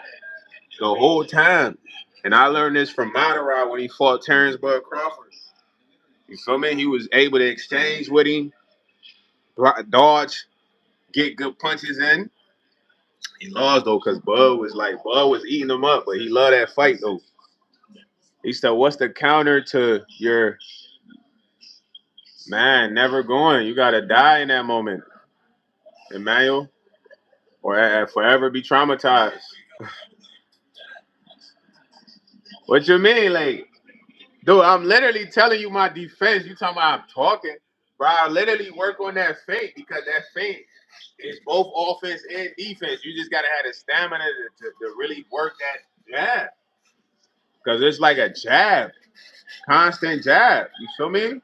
The whole time. And I learned this from Mataraj when he fought Terrence Bud Crawford. You feel me? He was able to exchange with him, dodge, get good punches in. He lost though, because Bud was eating him up, but he loved that fight though. He said, "What's the counter to your man never going? You gotta die in that moment, Emmanuel, or forever be traumatized." What you mean, like? Dude, I'm literally telling you my defense. You talking about I'm talking. Bro, I literally work on that feint because that feint is both offense and defense. You just got to have the stamina to really work that jab. Because it's like a jab, constant jab. You feel me?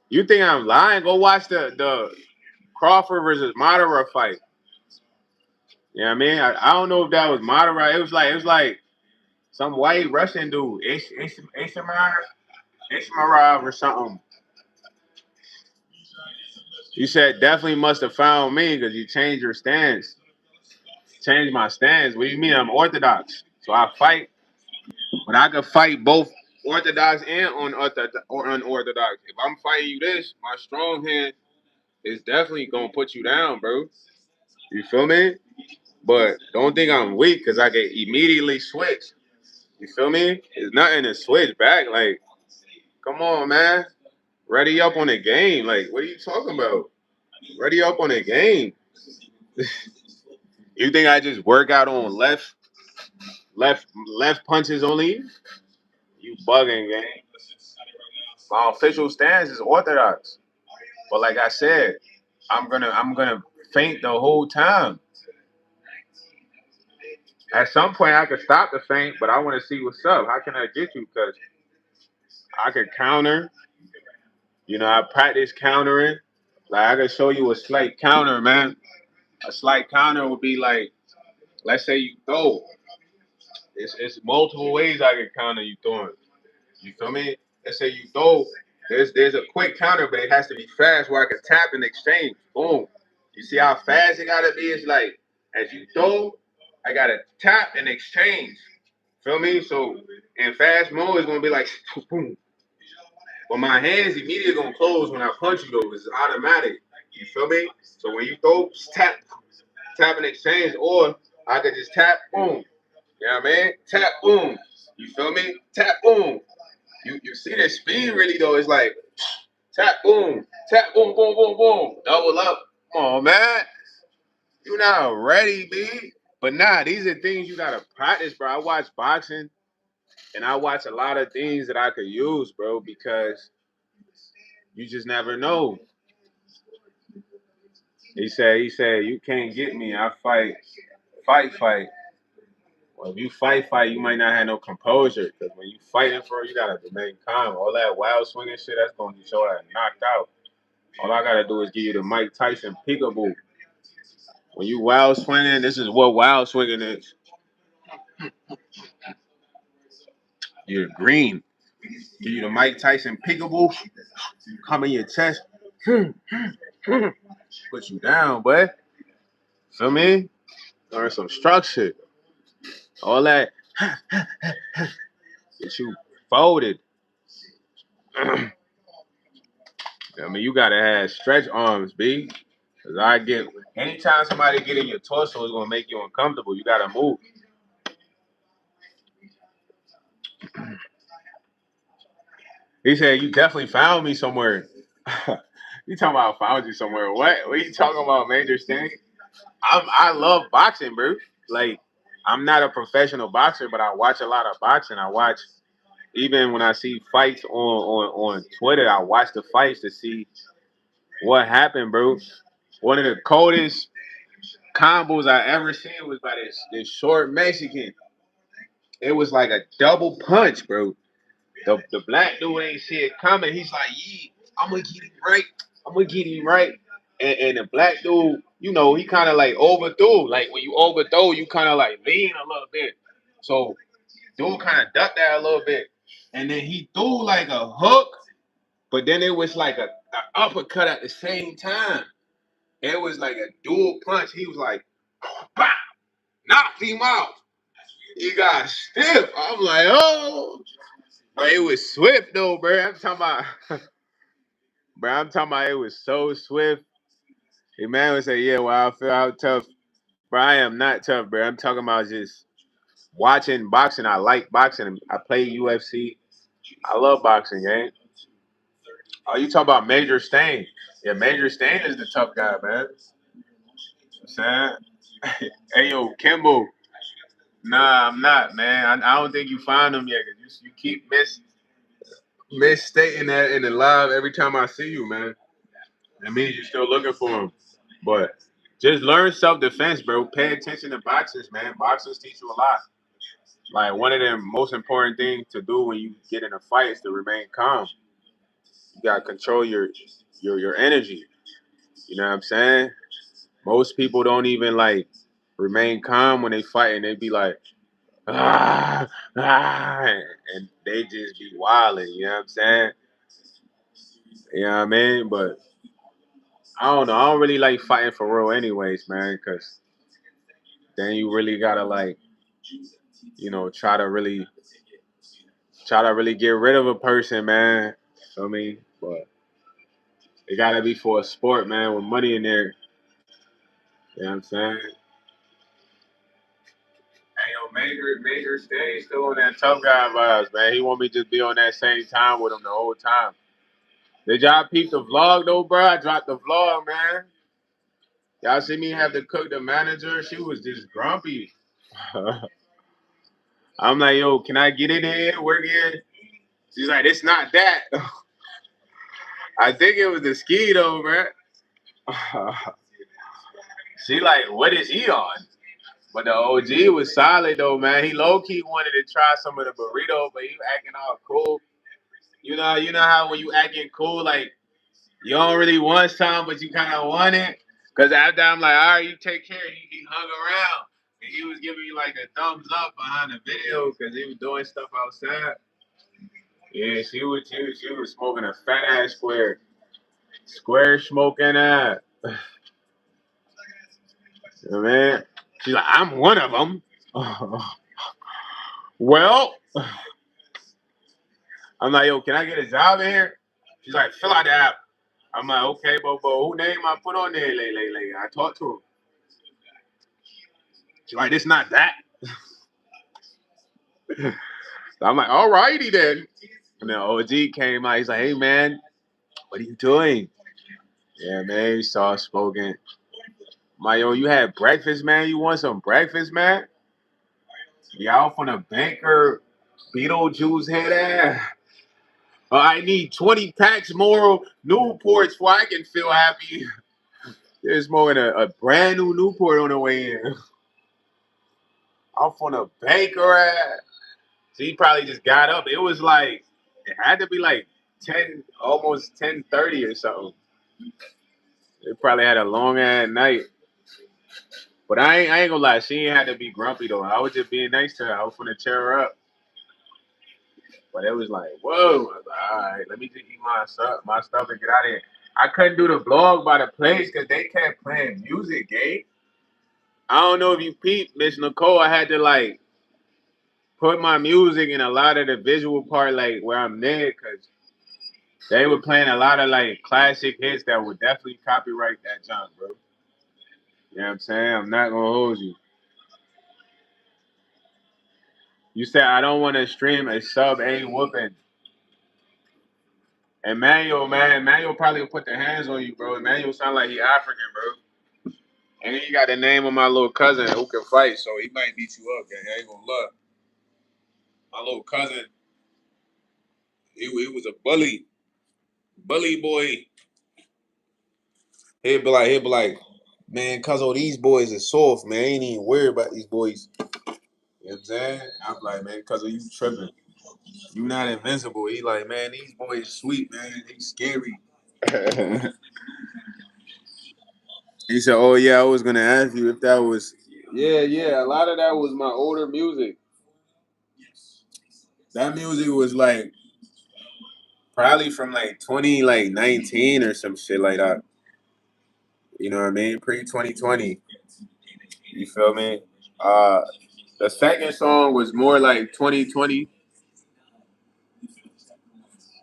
You think I'm lying? Go watch the Crawford versus Mataraj fight. You know what I mean? I don't know if that was Mataraj. It was like some white Russian dude. Ishmarov or something. You said definitely must have found me because you changed your stance. Changed my stance. What do you mean? I'm Orthodox. So I fight, but I could fight both Orthodox and unorthodox. If I'm fighting you this, my strong hand is definitely gonna put you down, bro. You feel me? But don't think I'm weak because I can immediately switch. You feel me? It's nothing to switch back. Like, come on, man. Ready up on the game. Like, what are you talking about? Ready up on the game. You think I just work out on left punches only? You bugging, gang. My official stance is orthodox. But like I said, I'm gonna feint the whole time. At some point I could stop the feint, but I want to see what's up. How can I get you? Because I could counter. You know, I practice countering. Like I could show you a slight counter, man. A slight counter would be like, let's say you throw. It's multiple ways I can counter you throwing. You feel me? Let's say you throw. There's a quick counter, but it has to be fast where I can tap and exchange. Boom. You see how fast it gotta be? It's like as you throw, I gotta tap and exchange. Feel me? So in fast mode, it's gonna be like boom. But my hands immediately gonna close when I punch you though. It's automatic. You feel me? So when you throw, just tap and exchange, or I could just tap, boom. You know what I mean? Tap, boom. You feel me? Tap, boom. You see the speed really though. It's like tap, boom, boom, boom, boom. Double up. Come on, man. You not ready, B. But nah, these are things you gotta practice, bro. I watch boxing and I watch a lot of things that I could use, bro, because you just never know. He said, you can't get me. I fight. Well, if you fight, you might not have no composure. Because when you fighting for it, you gotta remain calm. All that wild swinging shit, that's gonna get your ass knocked out. All I gotta do is give you the Mike Tyson peekaboo. When you wild swinging, this is what wild swinging is. You're green. Give you the Mike Tyson peekaboo. Come in your chest. Put you down, boy. Feel me? Learn some structure. All that. Get you folded. I mean, you gotta have stretch arms, B. Cause I get anytime somebody get in your torso, it's gonna make you uncomfortable. You gotta move. He said, "You definitely found me somewhere." You talking about found you somewhere? What? What are you talking about, Major Sting? I love boxing, bro. Like, I'm not a professional boxer, but I watch a lot of boxing. I watch even when I see fights on Twitter. I watch the fights to see what happened, bro. One of the coldest combos I ever seen was by this short Mexican. It was like a double punch, bro. The black dude ain't see it coming. He's like, "Yeah, I'm gonna get him right. I'm gonna get him right." And the black dude, he kind of like overthrew. Like when you overthrow, you kind of like lean a little bit. So dude kind of ducked that a little bit, and then he threw like a hook, but then it was like a uppercut at the same time. It was like a dual punch. He was like, "Bah!" Knocked him out. He got stiff. I'm like, oh. But it was swift though, bro. I'm talking about it was so swift. The man would say, "Yeah, well, I feel how tough, bro. I am not tough, bro. I'm talking about just watching boxing. I like boxing. I play UFC. I love boxing, gang. Oh, you talking about Major Stain? Yeah, Major Stain is the tough guy, man. You know what I'm saying, hey, yo, Kimbo. Nah, I'm not, man. I don't think you found him yet. 'Cause you keep misstating that in the live every time I see you, man. That means you're still looking for him. But just learn self defense, bro. Pay attention to boxers, man. Boxers teach you a lot. Like one of the most important things to do when you get in a fight is to remain calm. You gotta control your energy. You know what I'm saying? Most people don't even like remain calm when they fight, and they be like, ah, ah, and they just be wilding. You know what I'm saying? You know what I mean? But I don't know. I don't really like fighting for real, anyways, man. Because then you really gotta like, try to really get rid of a person, man. Feel me? But it gotta be for a sport, man, with money in there. You know what I'm saying? Hey, yo, Major Stay still on that tough guy vibes, man. He want me to just be on that same time with him the whole time. Did y'all peep the vlog though, bro? I dropped the vlog, man. Y'all see me have to cook the manager? She was just grumpy. I'm like, yo, can I get in here? Work here? She's like, it's not that. I think it was the ski though, man. She like, what is he on? But the OG was solid though, man. He low key wanted to try some of the burrito, but he was acting all cool. You know how when you acting cool, like you don't really want some, but you kind of want it. Cause after I'm like, all right, you take care. He hung around and he was giving me like a thumbs up behind the video because he was doing stuff outside. Yeah, she was smoking a fat ass square smoking ass. Man, she's like, I'm one of them. Well, I'm like, yo, can I get a job in here? She's like, fill out the app. I'm like, okay, but who name I put on there? Like, I talked to him. She's like, it's not that. So I'm like, all righty then. And then OG came out. He's like, hey man, what are you doing? Yeah, man, he soft spoken. My yo, you had breakfast, man. You want some breakfast, man? Y'all from the banker, Beetlejuice head ass. I need 20 packs more Newports before I can feel happy. There's more than a brand new Newport on the way in. I'm from the banker ass. So he probably just got up. It was like it had to be like 10, almost 10:30 or something. It probably had a long ass night. But I ain't gonna lie, she ain't had to be grumpy though. I was just being nice to her. I was gonna cheer her up. But it was like, whoa. I was like, all right, let me just eat my stuff and get out of here. I couldn't do the vlog by the place because they kept playing music, Gabe. I don't know if you peeped, Miss Nicole. I had to like put my music in a lot of the visual part, like where I'm there, because They were playing a lot of like classic hits that would definitely copyright that junk, bro. You know what I'm saying? I'm not gonna hold you. You said I don't want to stream a sub A whooping. Emmanuel probably will put their hands on you, bro. Emmanuel sound like he African, bro. And then you got the name of my little cousin who can fight, so he might beat you up, gang. I ain't gonna lie. My little cousin, he was a bully boy. He'd be like, man, cuz all these boys is soft, man. I ain't even worried about these boys. You know what I'm saying? I'm like, man, cuz you tripping. You not invincible. He like, man, these boys sweet, man. They scary. He said, oh yeah, I was gonna ask you if that was yeah. A lot of that was my older music. That music was like probably from like 2019 or some shit like that. You know what I mean? Pre 2020. You feel me? Uh the second song was more like 2020,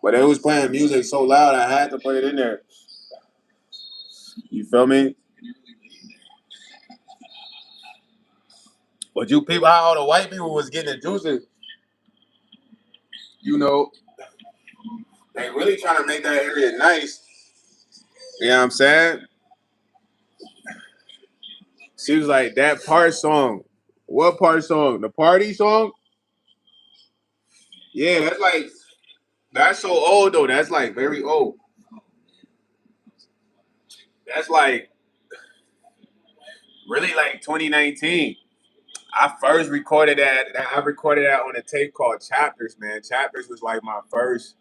but it was playing music so loud I had to put it in there. You feel me? But you people, how all the white people was getting the juices, you know, they really trying to make that area nice. You know what I'm saying? She was like, that part song. What part song? The party song? Yeah, that's so old though. That's like very old. That's like really like 2019. I first recorded that. I recorded that on a tape called Chapters, man. Chapters was like my first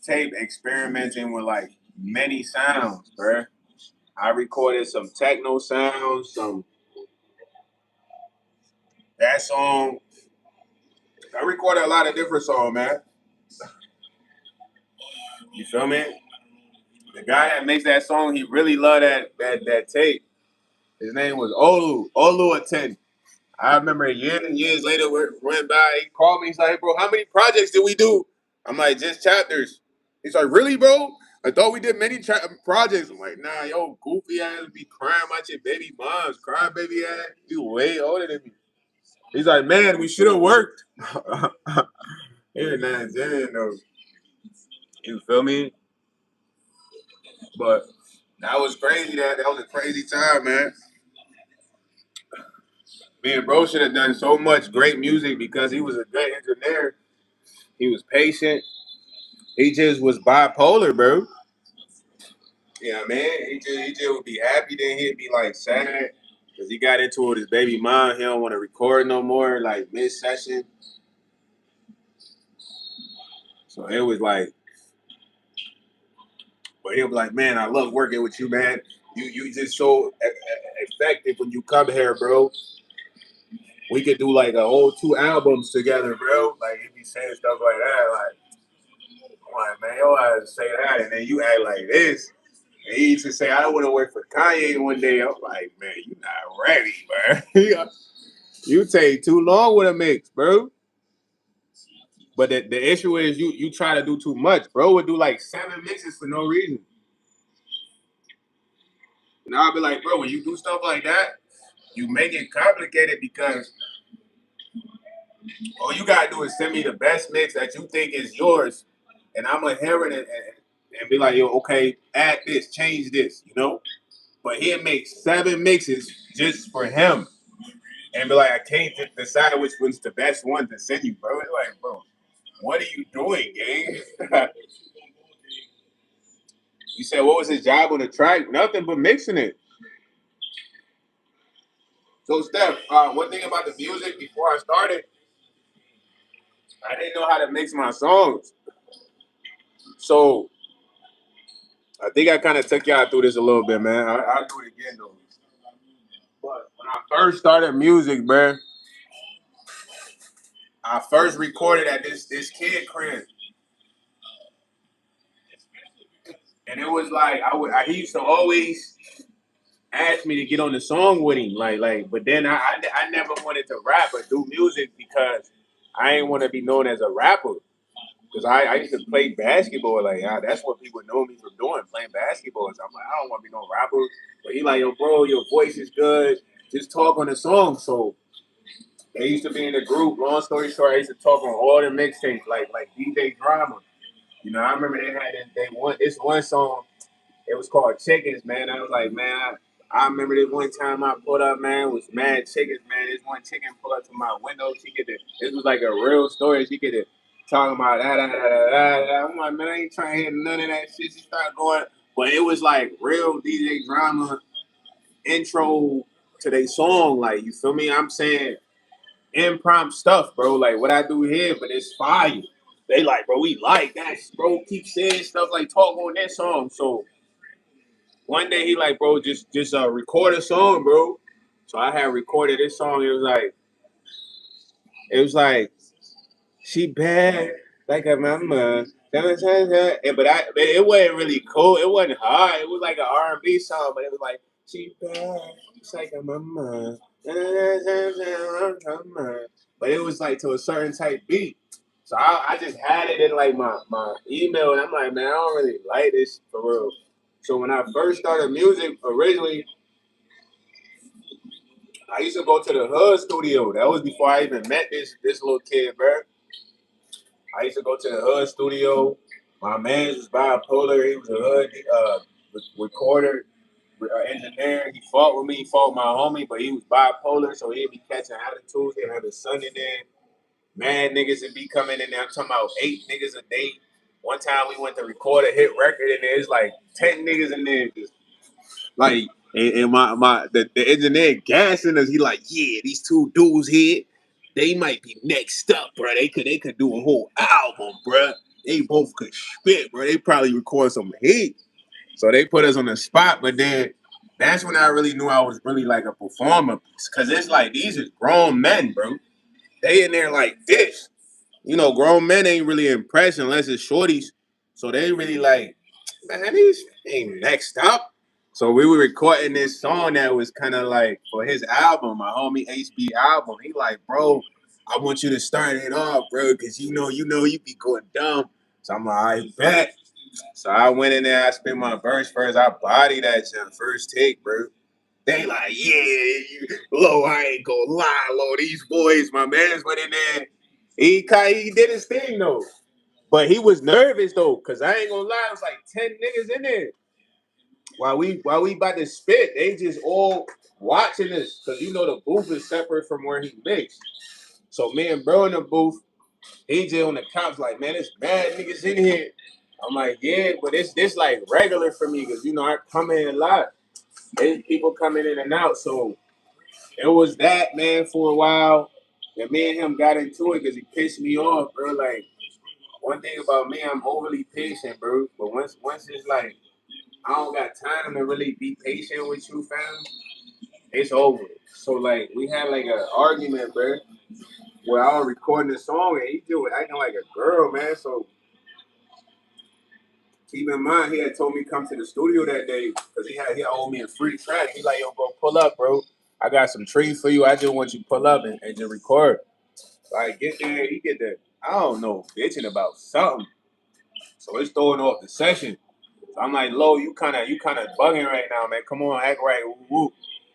tape experimenting with like many sounds, bruh. I recorded some techno sounds, some that song. I recorded a lot of different songs, man. You feel me? The guy that makes that song, he really loved that tape. His name was Olu Aten. I remember years and years later went by. He called me. He's like, hey, bro, how many projects did we do? I'm like, just chapters. He's like, really, bro? I thought we did many projects. I'm like, nah, yo, goofy ass be crying about your baby moms, crying baby ass. You way older than me. He's like, man, we should have worked. Here, Nigerian though. You feel me? But that was crazy. That was a crazy time, man. Me and bro should have done so much great music because he was a great engineer. He was patient. He just was bipolar, bro. You know what I mean? He just would be happy, then he'd be like sad because he got into it with his baby mom. He don't want to record no more, like mid session. So it was like, but he'll be like, man, I love working with you, man. You just so effective when you come here, bro. We could do like a whole 2 albums together, bro. Like he'd be saying stuff like that, like, I'm like, man, yo, I say that, and then you act like this. And he used to say, I don't want to work for Kanye one day. I'm like, man, you not ready, bro. You take too long with a mix, bro. But the issue is you try to do too much. Bro would do like 7 mixes for no reason. And I'll be like, bro, when you do stuff like that, you make it complicated because all you gotta do is send me the best mix that you think is yours, and I'm gonna hear it and be like, yo, okay, add this, change this, you know? But he'll make 7 mixes just for him and be like, I can't decide which one's the best one to send you, bro. It's like, bro, what are you doing, gang? You said, what was his job on the track? Nothing but mixing it. So, Steph, one thing about the music before I started, I didn't know how to mix my songs. So, I think I kind of took y'all through this a little bit, man. I'll do it again, though. But when I first started music, bro, I first recorded at this kid crib. And it was like, he used to always asked me to get on the song with him, but then I never wanted to rap or do music because I ain't want to be known as a rapper. Cause I used to play basketball, like that's what people know me from doing, playing basketball. So I'm like, I don't want to be no rapper. But he like, yo, bro, your voice is good. Just talk on the song. So they used to be in the group. Long story short, I used to talk on all the mixtapes, like DJ Drama. You know, I remember they had this one song. It was called Chickens, man. I was like, man, I remember this one time I pulled up, man, it was mad chickens, man. This one chicken pulled up to my window. This was like a real story. She get to talking about that. I'm like, man, I ain't trying to hear none of that shit. She started going, but it was like real DJ Drama intro to their song. Like, you feel me? I'm saying impromptu stuff, bro. Like what I do here, but it's fire. They like, bro, we like that, bro. Keep saying stuff like talk on that song. So one day he like, bro, just record a song, bro. So I had recorded this song. It was like she bad like a mama. But it wasn't really cool. It wasn't hard. It was like an R&B song, but it was like she bad, it's like a mama. But it was like to a certain type beat. So I just had it in like my email, and I'm like, man, I don't really like this for real. So when I first started music, originally, I used to go to the Hood studio. That was before I even met this little kid, bro. I used to go to the Hood studio. My man was bipolar. He was a Hood recorder, engineer. He fought with me. He fought with my homie, but he was bipolar, so he'd be catching attitudes. He'd have his son in there. Mad niggas would be coming in there. I'm talking about 8 niggas a day. One time we went to record a hit record, and there's like 10 niggas in there just like, and the engineer gassing us. He like, yeah, these two dudes here, they might be next up, bro. They could do a whole album, bro. They both could spit, bro. They probably record some heat. So they put us on the spot, but then that's when I really knew I was really like a performer. Cause it's like these are grown men, bro. They in there like this. You know, grown men ain't really impressed unless it's shorties. So they really like, man, these ain't next up. So we were recording this song that was kind of like for his album, my homie HB album. He like, bro, I want you to start it off, bro, because you be going dumb. So I'm like, I bet. So I went in there, I spent my verse first, I bodied that shit first take, bro. They like, yeah, Lo, I ain't gonna lie, Lo, these boys, my man's went in there. He did his thing though. But he was nervous though, cause I ain't gonna lie, it was like 10 niggas in there. While we about to spit, they just all watching us. Cause you know the booth is separate from where he mixed. So me and bro in the booth, he just on the couch like, man, it's mad niggas in here. I'm like, yeah, but it's this like regular for me, cause you know I come in a lot. There's people coming in and out. So it was that, man, for a while. And me and him got into it because he pissed me off, bro. Like, one thing about me, I'm overly patient, bro. But once it's like, I don't got time to really be patient with you, fam, it's over. So, like, we had, like, an argument, bro, where I was recording the song and he was acting like a girl, man. So, keep in mind, he had told me come to the studio that day because he owed me a free track. He like, yo, bro, pull up, bro. I got some trees for you. I just want you to pull up and just record. So I get there, he get there. I don't know, bitching about something. So it's throwing off the session. So I'm like, Lo, you kinda bugging right now, man. Come on, act right. Woo, woo.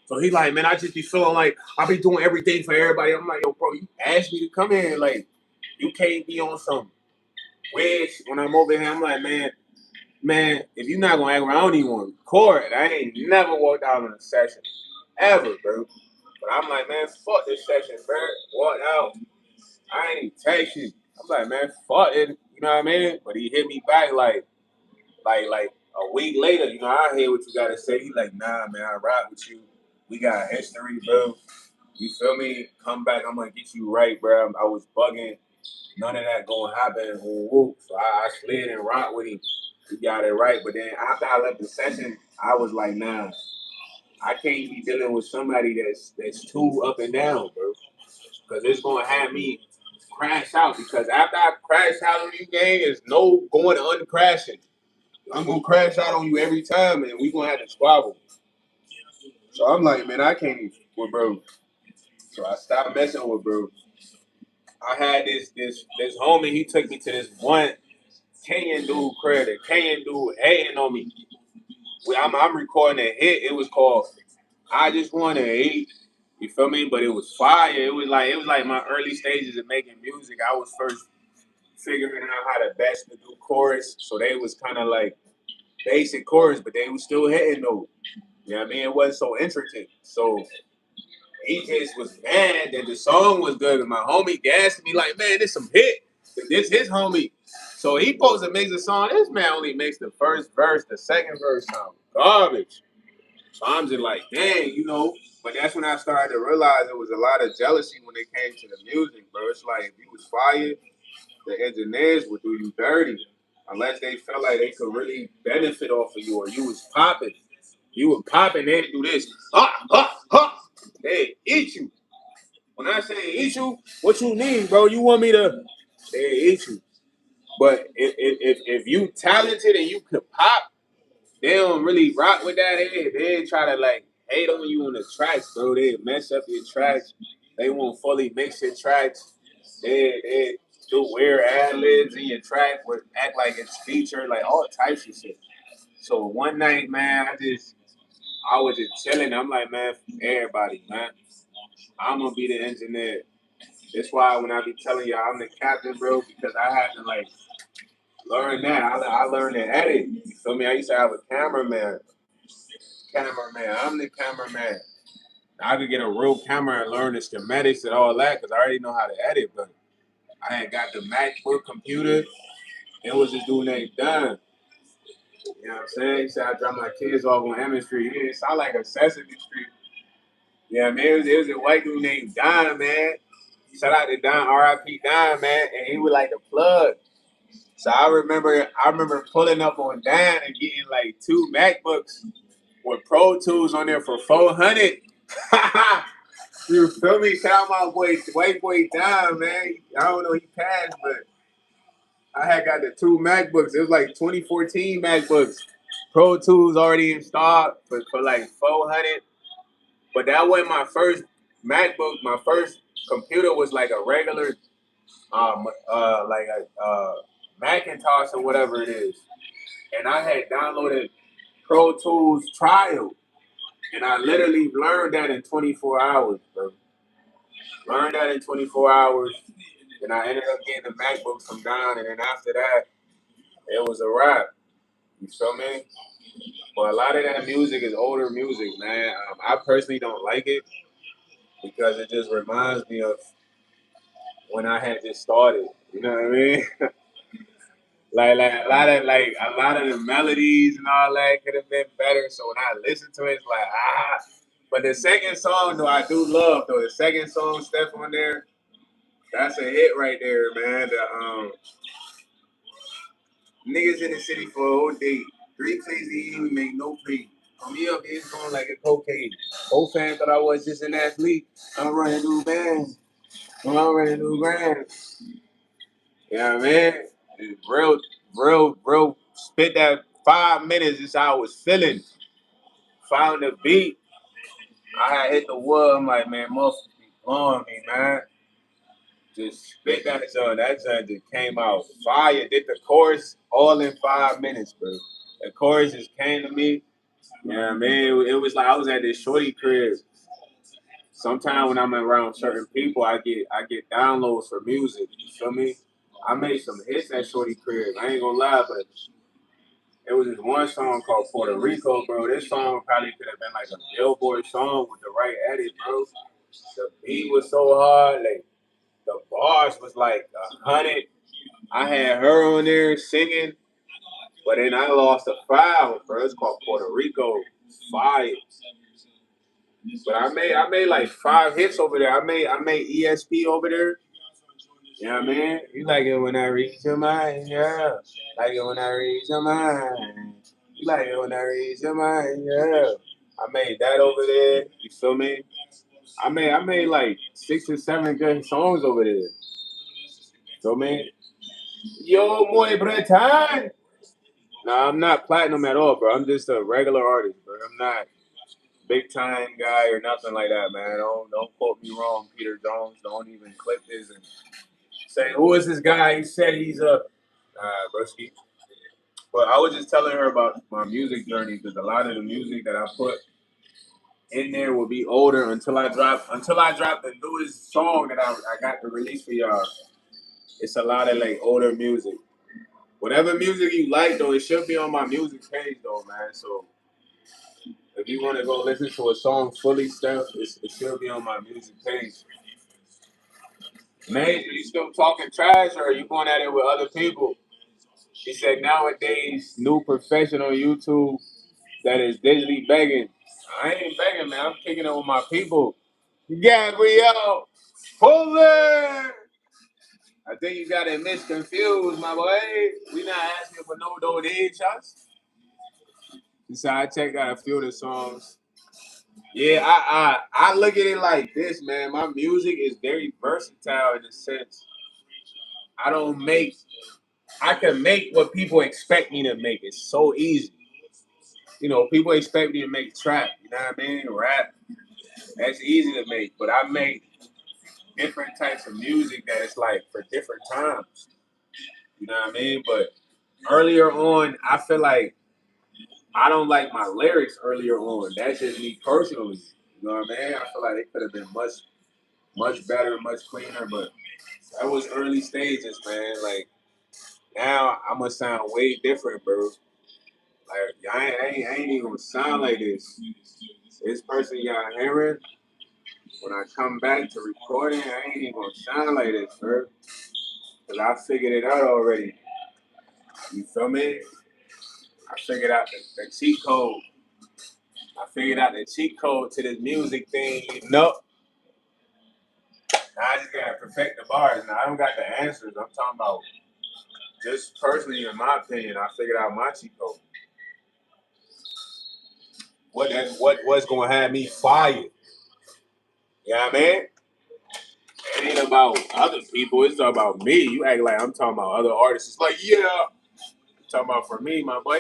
So he like, man, I just be feeling like I be doing everything for everybody. I'm like, yo, bro, you asked me to come in. Like, you can't be on some weird when I'm over here. I'm like, man, if you're not gonna act right, I don't even want to record. I ain't never walked out on a session. Ever, bro. But I'm like, man, fuck this session, bro. Walked out. I ain't even text you. I'm like, man, fuck it. You know what I mean? But he hit me back like a week later. You know, I hear what you gotta say. He like, nah, man, I ride with you. We got history, bro. You feel me? Come back. I'm gonna get you right, bro. I was bugging. None of that gonna happen. Woo, woo. So I slid and rocked with him. He got it right. But then after I left the session, I was like, nah, I can't be dealing with somebody that's too up and down, bro. Because it's gonna have me crash out. Because after I crash out on you, gang, there's no going uncrashing. I'm gonna crash out on you every time, and we gonna have to squabble. So I'm like, man, I can't with bro. So I stopped messing with bro. I had this homie. He took me to this one Kenyan dude crib. The Kenyan dude hating on me. I'm recording a hit. It was called "I Just Wanna Eat." You feel me? But it was fire. It was like my early stages of making music. I was first figuring out how to best to do chorus. So they was kind of like basic chorus, but they was still hitting though. You know what I mean? It wasn't so intricate. So he just was mad that the song was good. And my homie gassed me like, man, this some hit. This his homie. So he supposed to mix the song. This man only makes the first verse, the second verse sound garbage. So I'm just like, dang, you know. But that's when I started to realize there was a lot of jealousy when it came to the music, bro. It's like if you was fired, the engineers would do you dirty. Unless they felt like they could really benefit off of you or you was popping. You were popping, they'd do this. Ha, ha, ha. They eat you. When I say eat you, what you need, bro? You want me to? They eat you. But if you talented and you could pop, they don't really rock with that. They try to like hate on you on the tracks, bro. They mess up your tracks. They won't fully mix your tracks. They do weird ad libs in your track, but act like it's featured, like all types of shit. So one night, man, I was just chilling. I'm like, man, everybody, man, I'm gonna be the engineer. That's why when I be telling y'all I'm the captain, bro, because I had to like learn that. I learned to edit. You feel me? I used to have a cameraman. Cameraman. I'm the cameraman. I could get a real camera and learn the schematics and all that because I already know how to edit. But I had got the MacBook computer. It was just doing that done. You know what I'm saying? He said I dropped my kids off on Emmett Street. He didn't sound like a Sesame Street. Yeah, man. It was a white dude named Don, man. Shout out to Don, R.I.P. Don, man. And he was like the plug. So I remember pulling up on Don and getting like 2 MacBooks with Pro Tools on there for 400. You feel me? Shout out my boy, white boy Don, man. I don't know he passed, but I had got the 2 MacBooks. It was like 2014 MacBooks. Pro Tools already installed for like 400. But that wasn't my first MacBook. My first computer was like a regular, like a Macintosh or whatever it is. And I had downloaded Pro Tools Trial. And I literally learned that in 24 hours, bro. Learned that in 24 hours. And I ended up getting the MacBook from Don. And then after that, it was a wrap. You feel me? But a lot of that music is older music, man. I personally don't like it because it just reminds me of when I had just started. You know what I mean? like a lot of the melodies and all that could have been better. So when I listen to it, it's like ah. But the second song though, I do love though. The second song, Steph on there, that's a hit right there, man. The niggas in the city for a whole day. 3 plays a year, we make no play. Me up here going like a cocaine. Whole fan thought I was just an athlete. I'm running new bands. I'm running new brands. Yeah, man. Real. Spit that 5 minutes is how I was feeling. Found the beat. I had hit the wood. I'm like, man, must be blowing me, man. Just spit that song. That song just came out fire. Did the chorus all in 5 minutes, bro. The chorus just came to me. Yeah, man. It was like I was at this shorty crib. Sometimes when I'm around certain people, I get downloads for music. You feel me? I made some hits at shorty crib. I ain't gonna lie, but it was this one song called Puerto Rico, bro. This song probably could have been like a Billboard song with the right edit, bro. The beat was so hard, like the bars was like 100. I had her on there singing, but then I lost a file, bro. It's called Puerto Rico. Fire. But I made like 5 hits over there. I made ESP over there. You know what I mean? You like it when I reach your mind, yeah. Like it when I reach your mind. You like it when I reach your mind, yeah. I made that over there. You feel me? I made like 6 or 7 good songs over there. Feel me? Yo, muy Breton. No, I'm not platinum at all, bro. I'm just a regular artist, bro. I'm not big time guy or nothing like that, man. Don't quote me wrong, Peter Jones. Don't even clip this. Say, who is this guy? He said he's a broski. But I was just telling her about my music journey because a lot of the music that I put in there will be older until I drop the newest song that I got to release for y'all. It's a lot of like older music. Whatever music you like though, it should be on my music page though, man. So if you want to go listen to a song fully stuff, it should be on my music page. Man, you still talking trash or are you going at it with other people? He said nowadays, new profession on YouTube that is digitally begging. I ain't begging, man. I'm kicking it with my people. Gabriel, Fuller. I think you got it misconfused, my boy. We not asking for no donations. So I checked out a few of the songs. Yeah, I look at it like this, man. My music is very versatile in a sense. I don't make. I can make what people expect me to make. It's so easy. You know, people expect me to make trap. You know what I mean? Rap. That's easy to make, but I make different types of music that it's like for different times. You know what I mean? But earlier on, I feel like I don't like my lyrics earlier on. That's just me personally. You know what I mean? I feel like it could have been much better, much cleaner, but that was early stages, man. Like now I'm gonna sound way different, bro. Like I ain't even gonna sound like this. This person y'all hearing, when I come back to recording, I ain't even gonna sound like this, bro. Cause I figured it out already. You feel me? I figured out the cheat code. I figured out the cheat code to this music thing. You know, now I just gotta perfect the bars. Now I don't got the answers. I'm talking about just personally, in my opinion, I figured out my cheat code. What's gonna have me fired? You know what I mean? It ain't about other people. It's about me. You act like I'm talking about other artists. It's like, yeah, I'm talking about for me, my boy.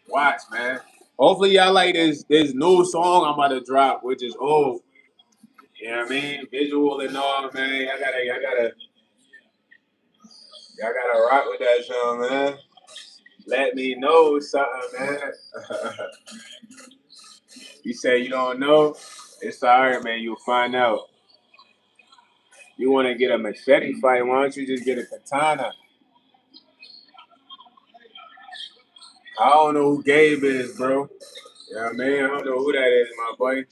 Watch, man. Hopefully y'all like this new song I'm about to drop, which is old. You know what I mean? Visual and all, man. Y'all gotta rock with that song, man. Let me know something, man. You say you don't know? It's alright, man. You'll find out. You want to get a machete fight? Why don't you just get a katana? I don't know who Gabe is, bro. You know what I mean? I don't know who that is, my boy.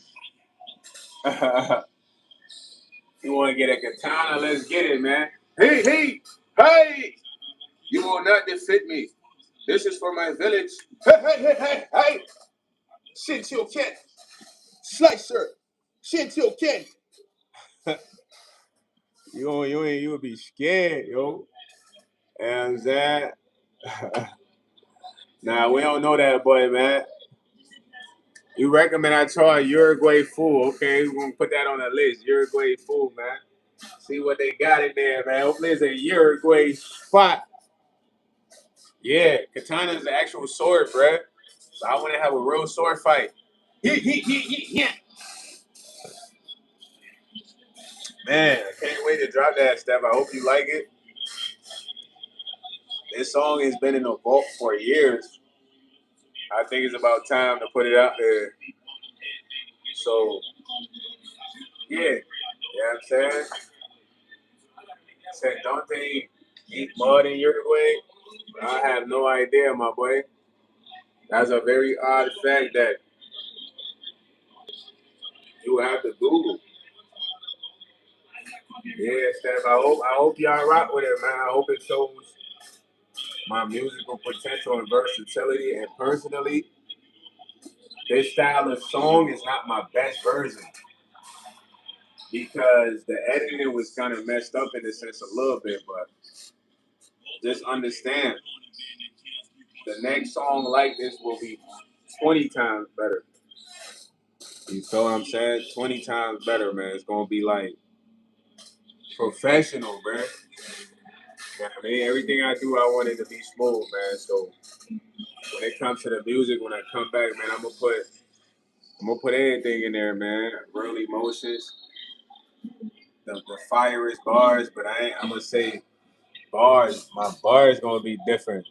You want to get a katana? Let's get it, man. Hey, hey, hey! You will not defeat me. This is for my village. Hey, hey, hey, hey, hey! Shit, you can. Slicer. Shit, you can. You would be scared, yo. And that. Nah, we don't know that boy, man. You recommend I try Uruguay food? Okay, we're gonna put that on the list. Uruguay food, man. See what they got in there, man. Hopefully it's a Uruguay spot. Yeah, katana is the actual sword, bruh. So I want to have a real sword fight. Yeah. Man, I can't wait to drop that stuff. I hope you like it. This song has been in the vault for years. I think it's about time to put it out there. So, yeah. You know what I'm saying? Said, don't they eat mud in Uruguay? I have no idea, my boy. That's a very odd fact that you have to Google. Yeah, Steph. I hope y'all rock with it, man. I hope it shows my musical potential and versatility. And personally, this style of song is not my best version because the editing was kind of messed up in a sense a little bit. But just understand, the next song like this will be 20 times better. You feel what I'm saying? 20 times better, man. It's gonna be like professional, man. Yeah, I mean, everything I do, I want it to be smooth, man. So when it comes to the music, when I come back, man, I'm gonna put anything in there, man. Real emotions. the fierest bars, but I'm gonna say bars. My bars gonna be different.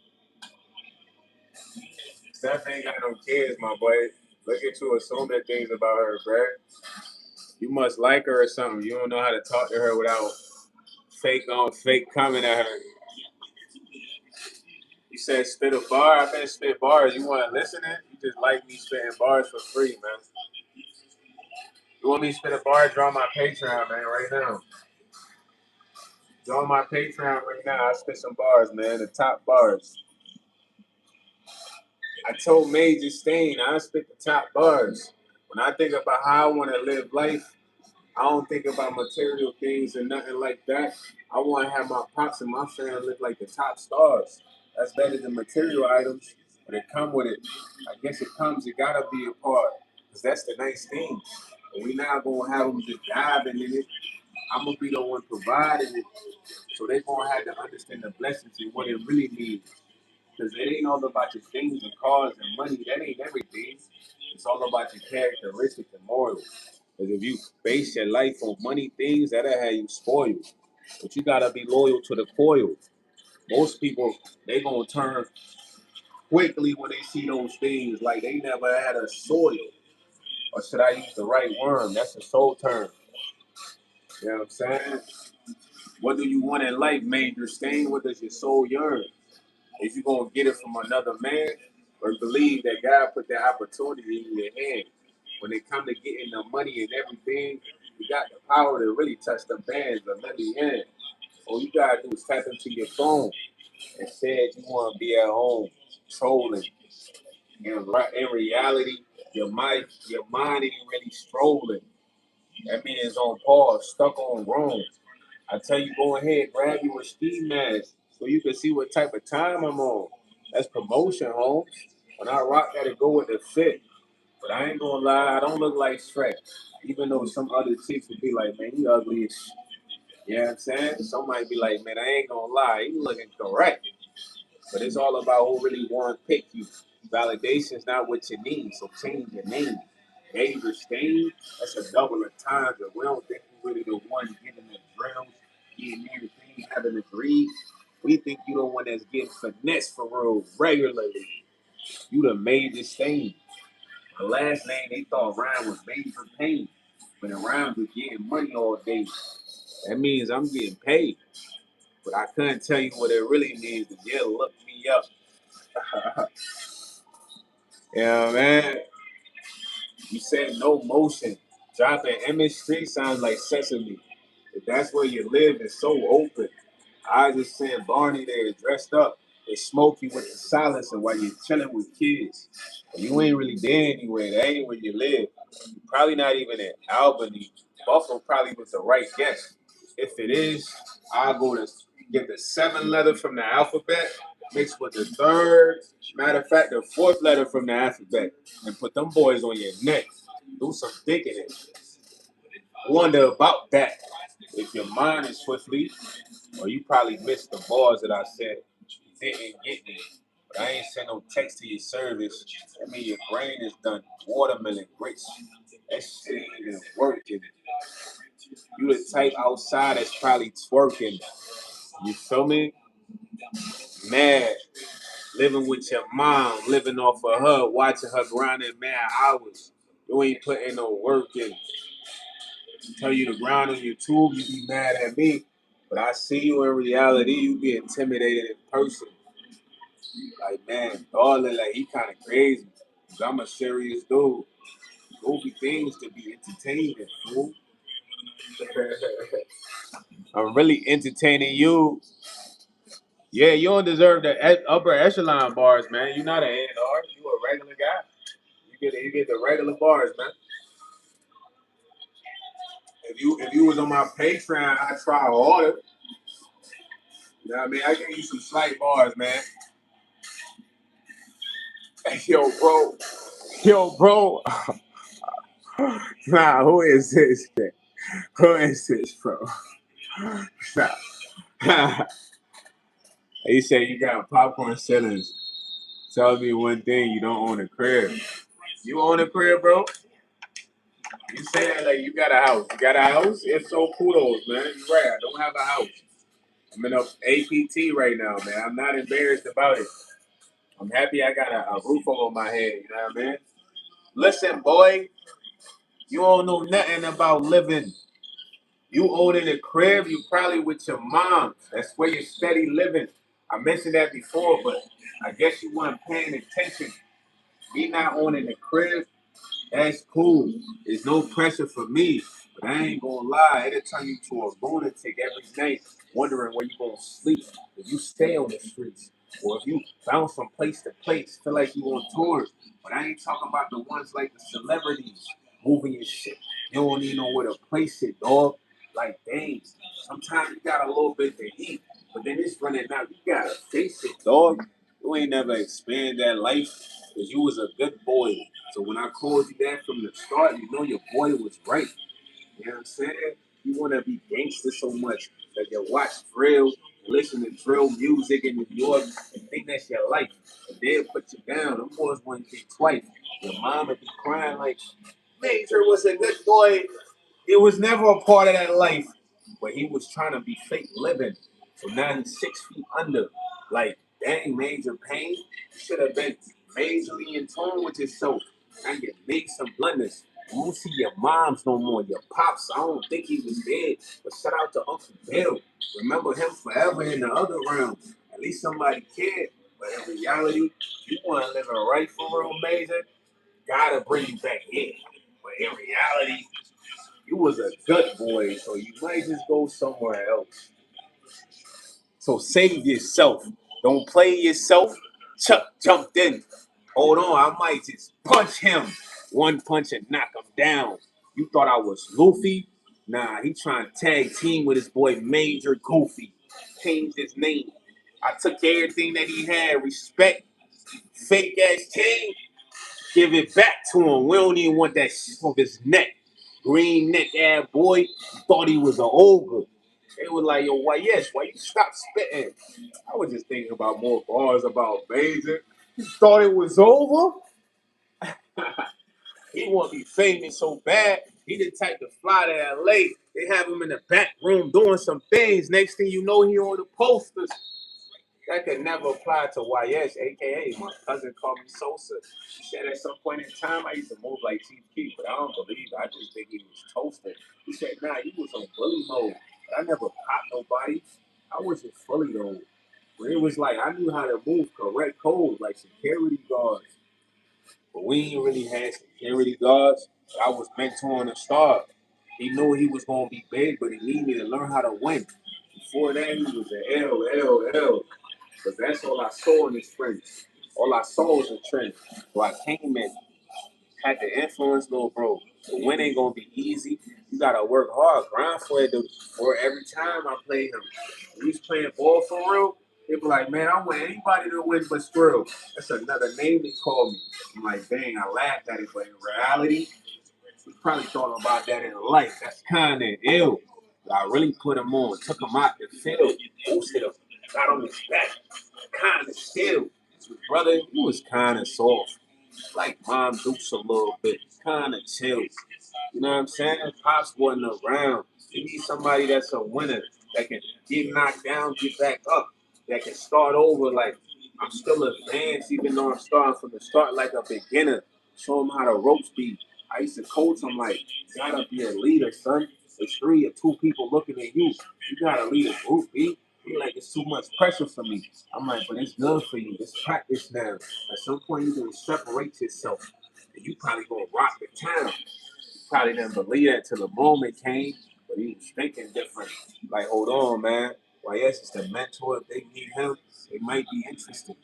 Steph ain't got no kids, my boy. Look at you assuming things about her, bruh. You must like her or something. You don't know how to talk to her without fake coming at her. You said spit a bar. I been spit bars. You want to listen it? You just like me spitting bars for free, man. You want me to spit a bar? Draw my Patreon, man, right now. Draw my Patreon right now. I spit some bars, man. The top bars. I told Major Stain I spit the top bars. When I think about how I want to live life, I don't think about material things and nothing like that. I want to have my pops and my family live like the top stars. That's better than material items, but it come with it. I guess it gotta be a part, because that's the nice thing. And we not gonna have them just diving in it. I'm gonna be the one providing it, so they gonna have to understand the blessings and what it really means. Because it ain't all about your things and cars and money. That ain't everything. It's all about your characteristics and morals. Because if you base your life on money things, that'll have you spoiled. But you gotta be loyal to the coil. Most people, they gonna turn quickly when they see those things like they never had a soil. Or should I use the right worm? That's a soul term. You know what I'm saying? What do you want in life, Major Stain? What does your soul yearn? If you gonna get it from another man, or believe that God put that opportunity in your hand. When it come to getting the money and everything, you got the power to really touch the bands, the money in. All you gotta do is tap into your phone and say you want to be at home trolling. In reality, your mind ain't really strolling. That means it's on pause, stuck on Rome. I tell you, go ahead, grab you a ski mask so you can see what type of time I'm on. That's promotion, Holmes. When I rock that, it go with the fit. But I ain't gonna lie, I don't look like Shrek. Even though some other chicks would be like, man, you ugly as shit. You know what I'm saying? Some might be like, man, I ain't gonna lie, you looking correct. But it's all about who really want to pick you. Validation's not what you need, so change your name. Major Stain, that's a double entendre. We don't think we're really the one getting the drills, getting everything, having a greed. We think you the one that's getting finesse for real regularly. You the Major Stain. The last name they thought rhyme was Major Pain. But it rhymes with getting money all day. That means I'm getting paid. But I couldn't tell you what it really means to yeah, look me up. Yeah, man. You said no motion. Dropping Emmett Street sounds like Sesame. If that's where you live, it's so open. I just seen Barney there dressed up and smoky with the silencer while you're chilling with kids. You ain't really there anyway. That ain't where you live. You're probably not even in Albany. Buffalo probably was the right guess. If it is, I'll go to get the 7 letter from the alphabet mixed with the third, matter of fact, the 4th letter from the alphabet, and put them boys on your neck. Do some thinking. Wonder about that. If your mind is swiftly, or you probably missed the bars that I said. Didn't get me. But I ain't sent no text to your service. I mean, your brain is done watermelon grits. That shit ain't even working. You the type outside that's probably twerking. You feel me? Mad. Living with your mom, living off of her, watching her grinding mad hours. You ain't putting no work in. Tell you to grind on your tube, you be mad at me. But I see you in reality, you be intimidated in person. Like, man, darling, like, he kind of crazy. Cause I'm a serious dude. Goofy things to be entertaining, fool. I'm really entertaining you. Yeah, you don't deserve the upper echelon bars, man. You're not an A&R. You a regular guy. You get the regular bars, man. If you was on my Patreon, I'd try harder. You know what I mean? I give you some slight bars, man. Hey, yo, bro. Nah, who is this? Man? Who is this, bro? Nah. You say you got popcorn ceilings. Tell me one thing, you don't own a crib. You own a crib, bro? You say that like you got a house. You got a house? If so, kudos, man. You're right. I don't have a house. I'm in a APT right now, man. I'm not embarrassed about it. I'm happy I got a roof over my head. You know what I mean? Listen, boy, you don't know nothing about living. You own in a crib, you probably with your mom. That's where you're steady living. I mentioned that before, but I guess you weren't paying attention. Me not owning a crib, that's cool. There's no pressure for me. But I ain't gonna lie, it'll turn you to a lunatic every night, wondering where you gonna sleep. If you stay on the streets, or if you bounce from place to place, feel like you on tour. But I ain't talking about the ones like the celebrities moving your shit. You don't even know where to place it, dog. Like, dang, sometimes you got a little bit to eat, but then it's running out. You gotta face it, dog. You ain't never expand that life because you was a good boy. So when I called you that from the start, you know your boy was right. You know what I'm saying? You want to be gangster so much that you watch drill, listen to drill music in New York, and think that's your life. And they'll put you down. Them boys wouldn't think twice. Your mom would be crying like, Major was a good boy. It was never a part of that life. But he was trying to be fake living. So now he's 6 feet under. Like, dang, Major Pain. You should have been majorly in tune with yourself. And you made some blunders. You won't see your moms no more. Your pops, I don't think he was dead. But shout out to Uncle Bill. Remember him forever in the other realm. At least somebody cared. But in reality, you want to live a right for real, Major, gotta bring you back in. But in reality, you was a good boy, so you might just go somewhere else. So save yourself. Don't play yourself. Chuck jumped in. Hold on, I might just punch him. One punch and knock him down. You thought I was Luffy? Nah, he trying to tag team with his boy Major Goofy. Changed his name. I took everything that he had. Respect, fake ass team. Give it back to him. We don't even want that shit off his neck. Green neck ass boy thought he was an ogre. They was like, yo, why yes, why you stop spitting? I was just thinking about more bars about Major. You thought it was over? He want to be famous so bad. He the type to fly to LA. They have him in the back room doing some things. Next thing you know, he on the posters. That could never apply to YS, aka my cousin called me Sosa. He said at some point in time I used to move like Chief Keef, but I don't believe it. I just think he was toasted. He said, nah, you was on bully mode. But I never popped nobody. I wasn't fully though. But it was like I knew how to move correct codes, like security guards. But we ain't really had security guards. I was mentoring a star. He knew he was gonna be big, but he needed me to learn how to win. Before that, he was an L. Because that's all I saw in this trend. All I saw was a trend. So I came in, had to influence little bro. The win ain't gonna be easy. You gotta work hard, grind for it. Or every time I played him, when he's playing ball for real, they be like, man, I want anybody to win but Skrill. That's another name they call me. I'm like, dang, I laughed at it, but in reality, he probably thought about that in life. That's kind of ill. But I really put him on, took him out the field, boosted him, got on his back, kind of still. His brother, he was kind of soft, like Mom Dukes a little bit, kind of chill. You know what I'm saying? Pops wasn't around. You need somebody that's a winner that can get knocked down, get back up, that can start over like I'm still advanced, even though I'm starting from the start like a beginner. Show them how the ropes be. I used to coach them like, you gotta be a leader, son. It's three or two people looking at you. You gotta lead a group, B. He like, it's too much pressure for me. I'm like, but it's good for you. It's practice now. At some point, you're gonna separate yourself, and you probably gonna rock the town. Probably didn't believe that till the moment came, but he was thinking different. Like, hold on, man. Why, yes, it's the mentor. If they need him, they might be interested.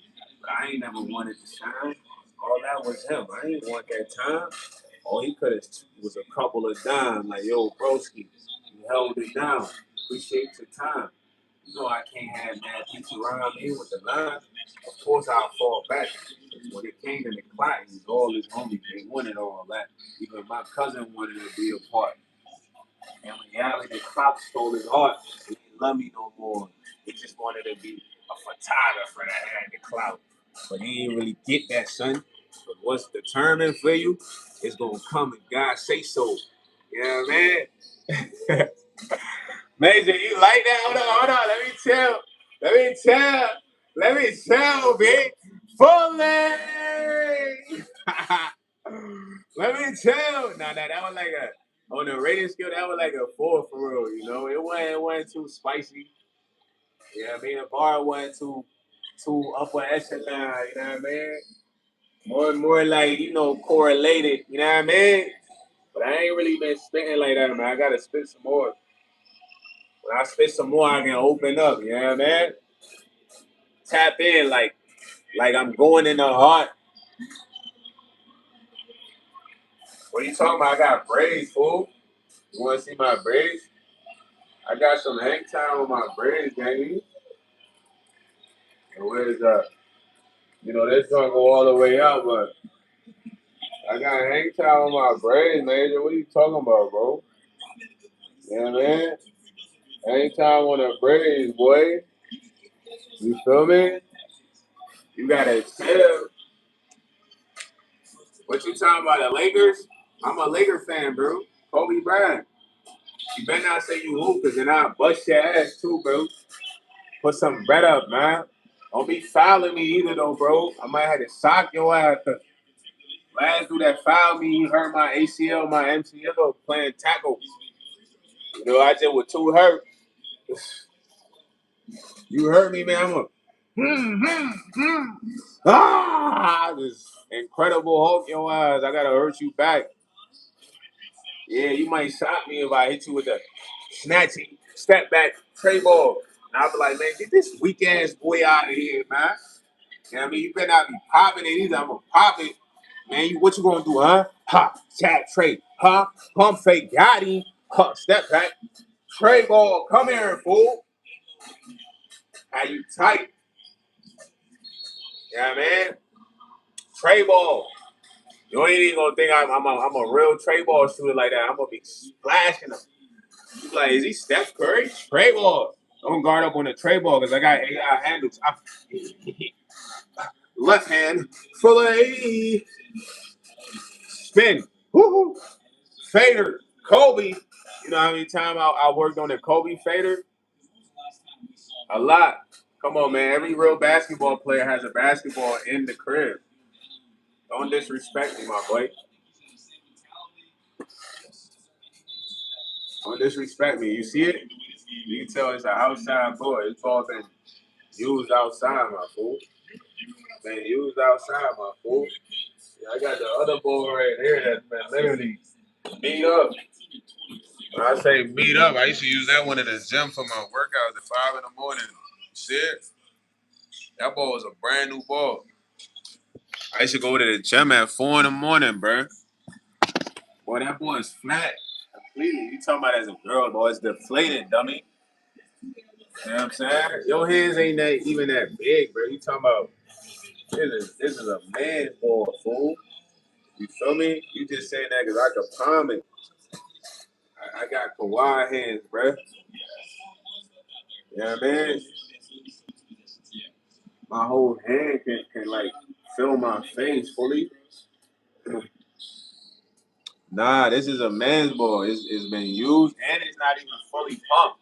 But I ain't never wanted to shine. All that was him. I ain't want that time. All he could have was a couple of dimes. Like, yo, broski, you held it down. Appreciate your time. You know I can't have mad people around me with the line. Of course I'll fall back. When it came to the clock, all his homies, they wanted all that. Even my cousin wanted to be a part. And reality, the clock stole his heart. He didn't love me no more. He just wanted to be a photographer that had the clout. But he didn't really get that, son. But what's determined for you is gonna come and God say so. You know what I mean? Major, you like that? Hold on. Let me tell, bitch. Fully. Let me tell. Nah, that was like a on the rating scale. That was like a 4 for real. You know, it wasn't too spicy. You know what I mean? The bar wasn't too upper echelon. You know what I mean? More like correlated. You know what I mean? But I ain't really been spitting like that, man. I gotta spit some more. When I spit some more, I can open up. You know what I mean? Tap in like I'm going in the heart. What are you talking about? I got braids, fool. You want to see my braids? I got some hang time with my braids, baby. And where is that? This gonna go all the way out, but I got hang time with my braids, major. What are you talking about, bro? You know what I mean? Hang time on the braids, boy. You feel me? You gotta chill. What you talking about, the Lakers? I'm a Laker fan, bro. Kobe Bryant. You better not say you hoop, because then I'll bust your ass too, bro. Put some bread up, man. Don't be fouling me either, though, bro. I might have to sock your ass. Last dude that fouled me, he hurt my ACL, my MCL playing tackle. I just was too hurt. You hurt me, man. I'm this incredible Hulk your ass. I gotta hurt you back. Yeah, you might shock me if I hit you with a snatchy step back tray ball. And I'll be like, man, get this weak ass boy out of here, man. You know what I mean? You better not be popping it either. I'm gonna pop it. Man, what you gonna do, huh? Ha, tap tray. Huh? Pump fake, got him. Huh, step back. Tray ball, come here, fool. How you tight? You know what I mean? Tray ball. You ain't even gonna think I'm a real tray ball shooter like that. I'm gonna be splashing them. You like, is he Steph Curry? Tray ball. Don't guard up on the tray ball because I got AI handles. Left hand, fully spin. Woohoo! Fader, Kobe. You know how many times I worked on the Kobe fader? A lot. Come on, man. Every real basketball player has a basketball in the crib. Don't disrespect me, my boy. Don't disrespect me. You see it? You can tell it's an outside boy. It's all been used outside, my fool. Been used outside, my fool. Yeah, I got the other boy right here that's been literally beat up. When I say beat up, I used to use that one in the gym for my workouts at 5 in the morning. See it? That ball was a brand new ball. I used to go to the gym at 4 in the morning, bro. Boy, that boy is flat. Completely. You talking about as a girl, boy. It's deflated, dummy. You know what I'm saying? Your hands ain't even that big, bro. You talking about this is a man's ball, fool. You feel me? You just saying that because I could palm it. I got Kawhi hands, bro. You know what I mean? My whole hand can like feel my face fully. Nah, this is a man's ball. It's been used and it's not even fully pumped.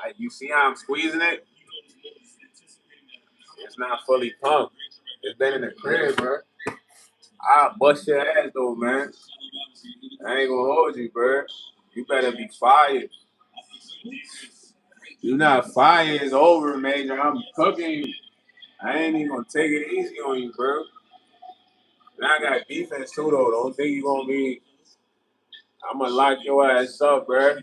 Like you see how I'm squeezing it? It's not fully pumped. It's been in the crib, bro. I'll bust your ass though, man. I ain't gonna hold you, bro. You better be fired. You not fired, it's over, Major. I'm cooking you. I ain't even gonna take it easy on you, bro. And I got defense too, though. Don't think you gonna be. I'm gonna lock your ass up, bro.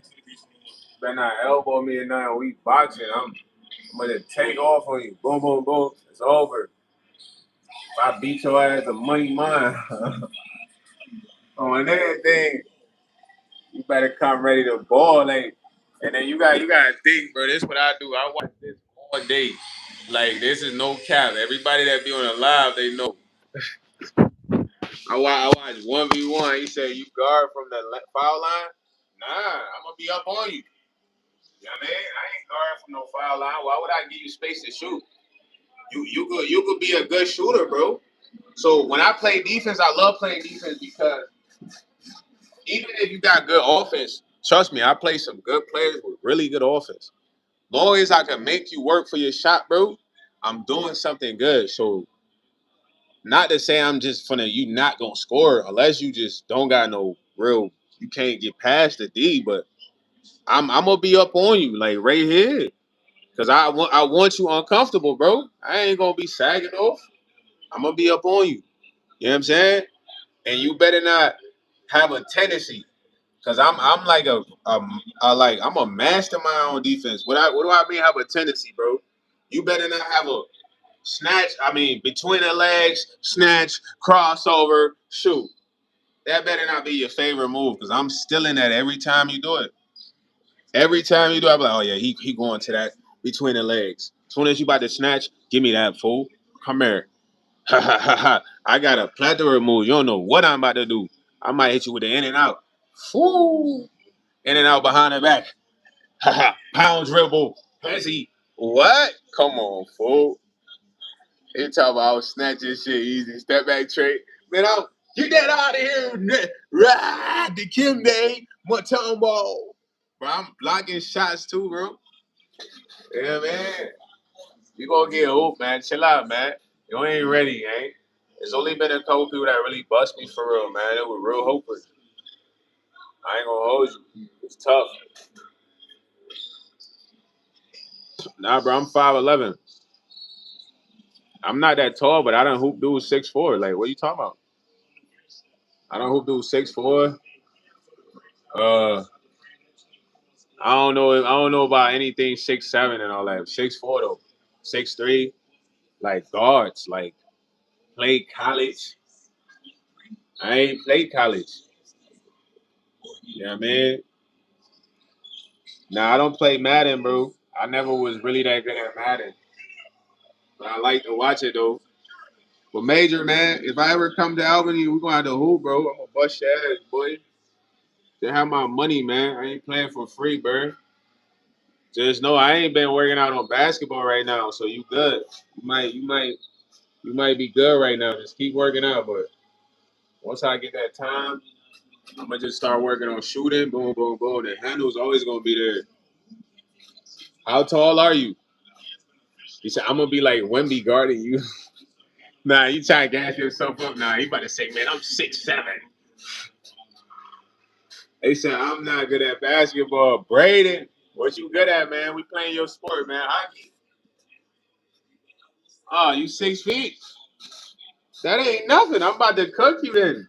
Better not elbow me or nothing. We boxing. I'm gonna take off on you. Boom, boom, boom. It's over. If I beat your ass, the money mine. On everything, you better come ready to ball, like. And then you gotta think, bro. This is what I do. I watch this all day. Like this is no cap. Everybody that be on the live, they know. I watch 1v1. He said you guard from the foul line. Nah, I'm gonna be up on you. You know what I mean? I ain't guarding from no foul line. Why would I give you space to shoot? You could be a good shooter, bro. So when I play defense, I love playing defense because even if you got good offense, trust me, I play some good players with really good offense. Long as I can make you work for your shot, bro, I'm doing something good. So not to say I'm just finna you not gonna score unless you just don't got no real. You can't get past the D, but I'm gonna be up on you like right here because I want you uncomfortable, bro. I ain't gonna be sagging off. I'm gonna be up on you. You know what I'm saying? And you better not have a tendency because I'm like I'm a mastermind on defense. What do I mean have a tendency, bro? You better not have a snatch. I mean between the legs, snatch, crossover, shoot. That better not be your favorite move because I'm still in that every time you do it. Every time you do it, I'm like, oh yeah, he going to that between the legs. As soon as you about to snatch, give me that fool. Come here. Ha ha ha ha. I got a plethora of moves. You don't know what I'm about to do. I might hit you with the in and out. Fool. In and out behind the back. Ha ha. Pound dribble. Hezzy. What? Come on, fool. They talk about I was snatching shit easy. Step back trade. Man, I'll get that out of here. Ride the Kimbe. Mutombo. Bro, I'm blocking shots too, bro. Yeah, man. You gonna get hoop, man. Chill out, man. You ain't ready, gang. There's only been a couple people that really bust me for real, man. It was real hoopers. I ain't gonna hold you. It's tough. Nah, bro, I'm 5'11". I'm not that tall, but I done hoop dudes 6'4". Like, what you talking about? I don't hoop dudes 6'4". Uh, I don't know about anything 6'7" and all that. 6'4" though. 6'3", like guards, like played college. I ain't played college. You know what I mean? Nah, I don't play Madden, bro. I never was really that good at Madden. But I like to watch it though. But Major, man, if I ever come to Albany, we're gonna have to hoop, bro. I'm gonna bust your ass, boy. They have my money, man. I ain't playing for free, bro. Just know I ain't been working out on basketball right now, so you good. You might be good right now. Just keep working out, but once I get that time, I'm gonna just start working on shooting. Boom, boom, boom. The handle's always gonna be there. How tall are you? He said, I'm gonna be like Wemby guarding you. Nah, you trying to gas yourself up. Nah, he about to say, man, I'm 6'7". They said, I'm not good at basketball. Braden, what you good at, man? We playing your sport, man. Hockey. Oh, you 6 feet? That ain't nothing. I'm about to cook you then.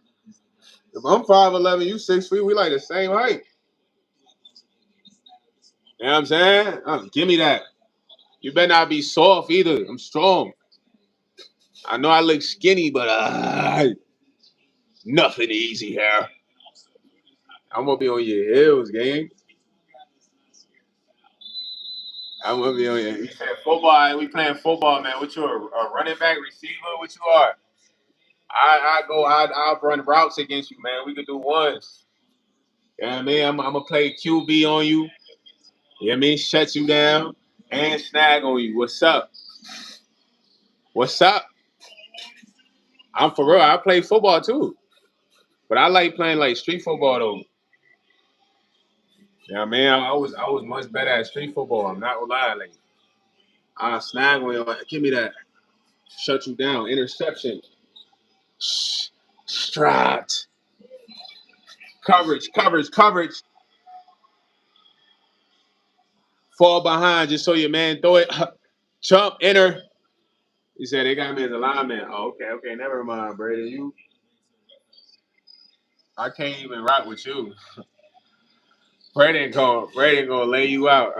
If I'm 5'11", you 6 feet, we like the same height. You know what I'm saying? Give me that. You better not be soft either. I'm strong. I know I look skinny, but nothing easy here. I'm gonna be on your heels, gang. I'm gonna be on your. You said football. We playing football, man. What you a running back, receiver? What you are? I'll run routes against you, man. We could do ones. You know what I mean? I'm gonna play QB on you. You know what I mean? Shut you down and snag on you. What's up? What's up? I'm for real. I play football too, but I like playing like street football though. Yeah, man, I was much better at street football. I'm not gonna lie. Like I snag on you. Like, give me that. Shut you down. Interception. Strat. Coverage. Coverage. Coverage. Fall behind just so your man throw it. Jump. Enter. He said they got me as a lineman. Oh, okay. Okay. Never mind, Brady. I can't even rock with you. Brady gonna lay you out.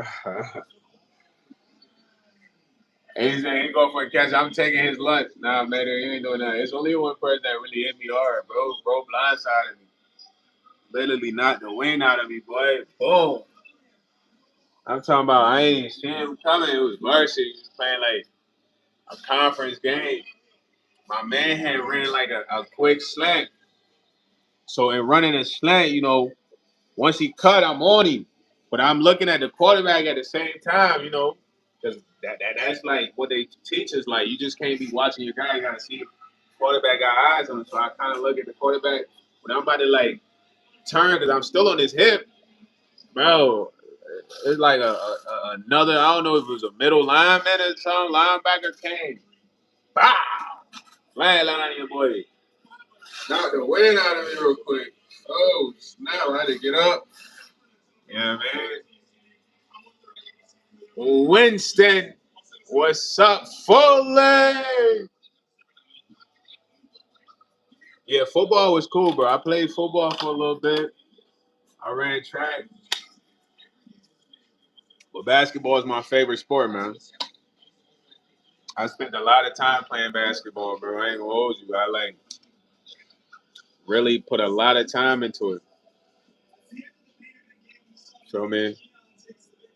And he said he going for a catch. I'm taking his lunch. Nah, man, you ain't doing that. It's only one person that really hit me hard, bro. Bro, blindsided me. Literally knocked the wind out of me, boy. Boom. I'm talking about I ain't seen him coming. It was varsity. He was playing like a conference game. My man had ran like a quick slant. So in running a slant, once he cut, I'm on him. But I'm looking at the quarterback at the same time, because that's like what they teach us. Like you just can't be watching your guy. You gotta see him. quarterback got eyes on him, so I kind of look at the quarterback when I'm about to like turn because I'm still on his hip, bro. It's like another. I don't know if it was a middle lineman or some linebacker came. Bow! Land on your boy. Knocked the wind out of me real quick. Oh snap! I had to get up. Yeah, man. Winston, what's up, Foley? Yeah, football was cool, bro. I played football for a little bit. I ran track, but basketball is my favorite sport, man. I spent a lot of time playing basketball, bro. I ain't gonna hold you. I like really put a lot of time into it. So, man,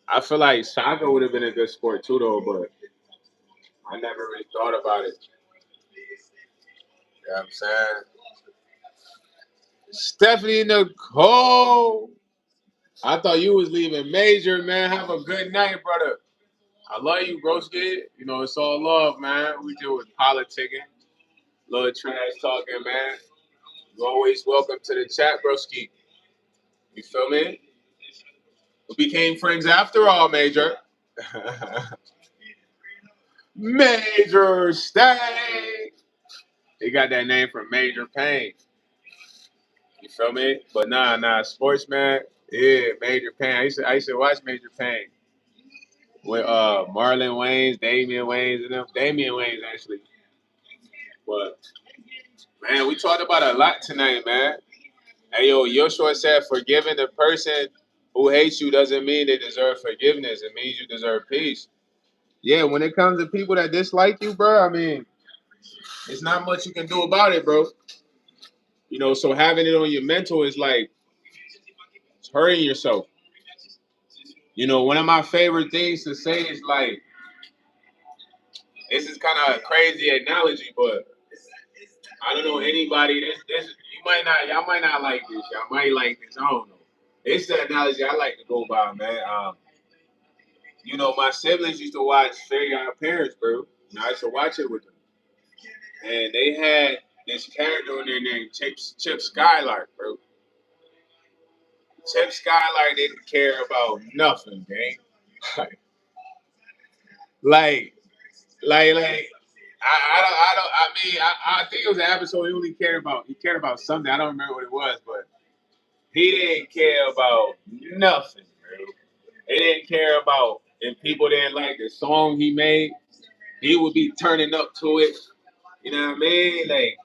I feel like soccer would have been a good sport too, though, but I never really thought about it. You know what I'm saying? Stephanie Nicole. I thought you was leaving major, man. Have a good night, brother. I love you, broski. You know, it's all love, man. We deal with politicking, little trash talking, man. You always welcome to the chat, broski. You feel me? We became friends after all, Major. Major Stay. He got that name from Major Pain. You feel me? But nah, sports man. Yeah, Major Pain. I used to watch Major Pain with Marlon Wayans, Damian Wayans, and them. Damian Wayans actually. But man, we talked about a lot tonight, man. Hey yo, Yoshua said forgiving the person who hates you doesn't mean they deserve forgiveness. It means you deserve peace. Yeah, when it comes to people that dislike you, bro, I mean, it's not much you can do about it, bro. You know, so having it on your mental is like it's hurting yourself. You know, one of my favorite things to say is like, this is kind of a crazy analogy, but I don't know anybody. This you might not, y'all might not like this. Y'all might like this. I don't know. It's the analogy I like to go by, man. You know, my siblings used to watch Fairly Odd Parents, bro. And I used to watch it with them, and they had this character on there named Chip Skylark, bro. Chip Skylark didn't care about nothing, gang. like, like, I mean, I think it was an episode he cared about something. I don't remember what it was, but he didn't care about nothing, bro. He didn't care about if people didn't like the song he made. He would be turning up to it. You know what I mean? Like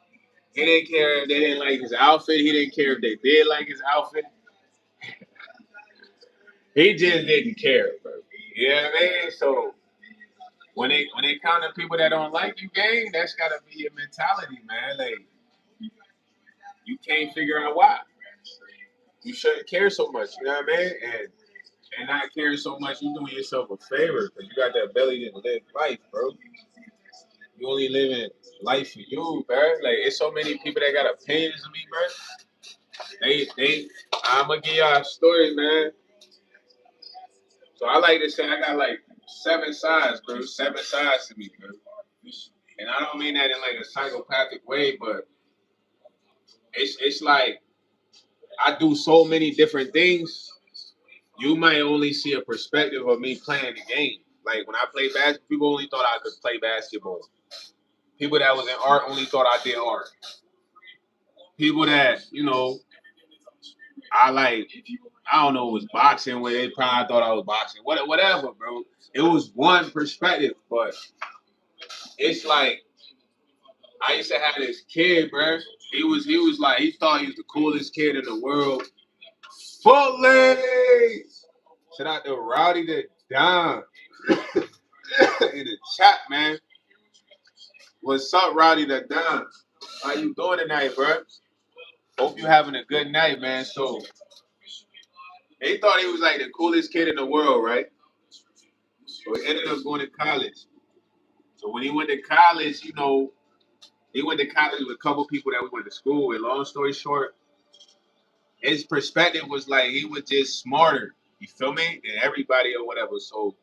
he didn't care if they didn't like his outfit. He didn't care if they did like his outfit. He just didn't care, bro. You know what I mean? So when it come to people that don't like you, gang, that's gotta be your mentality, man. Like you can't figure out why. You shouldn't care so much. You know what I mean? And not caring so much, you doing yourself a favor because you got the ability to live life, bro. You only living life for you, bro. Like it's so many people that got opinions of me, bro. They. I'm gonna give y'all a story, man. So I like to say I got like 7 sides, bro. 7 sides to me, bro. And I don't mean that in like a psychopathic way, but it's like I do so many different things. You might only see a perspective of me playing the game. Like when I play basketball, people only thought I could play basketball. People that was in art only thought I did art. People that, I like, I don't know, it was boxing where they probably thought I was boxing. Whatever, bro. It was one perspective, but it's like I used to have this kid, bro. He was like he thought he was the coolest kid in the world. Fully. Shout out to Rowdy the Don in the chat, man. What's up, Rowdy the Don? How you doing tonight, bro? Hope you having a good night, man. So they thought he was like the coolest kid in the world, right? So he ended up going to college. So when he went to college, he went to college with a couple people that we went to school with. Long story short, his perspective was like he was just smarter. You feel me? Than everybody or whatever. So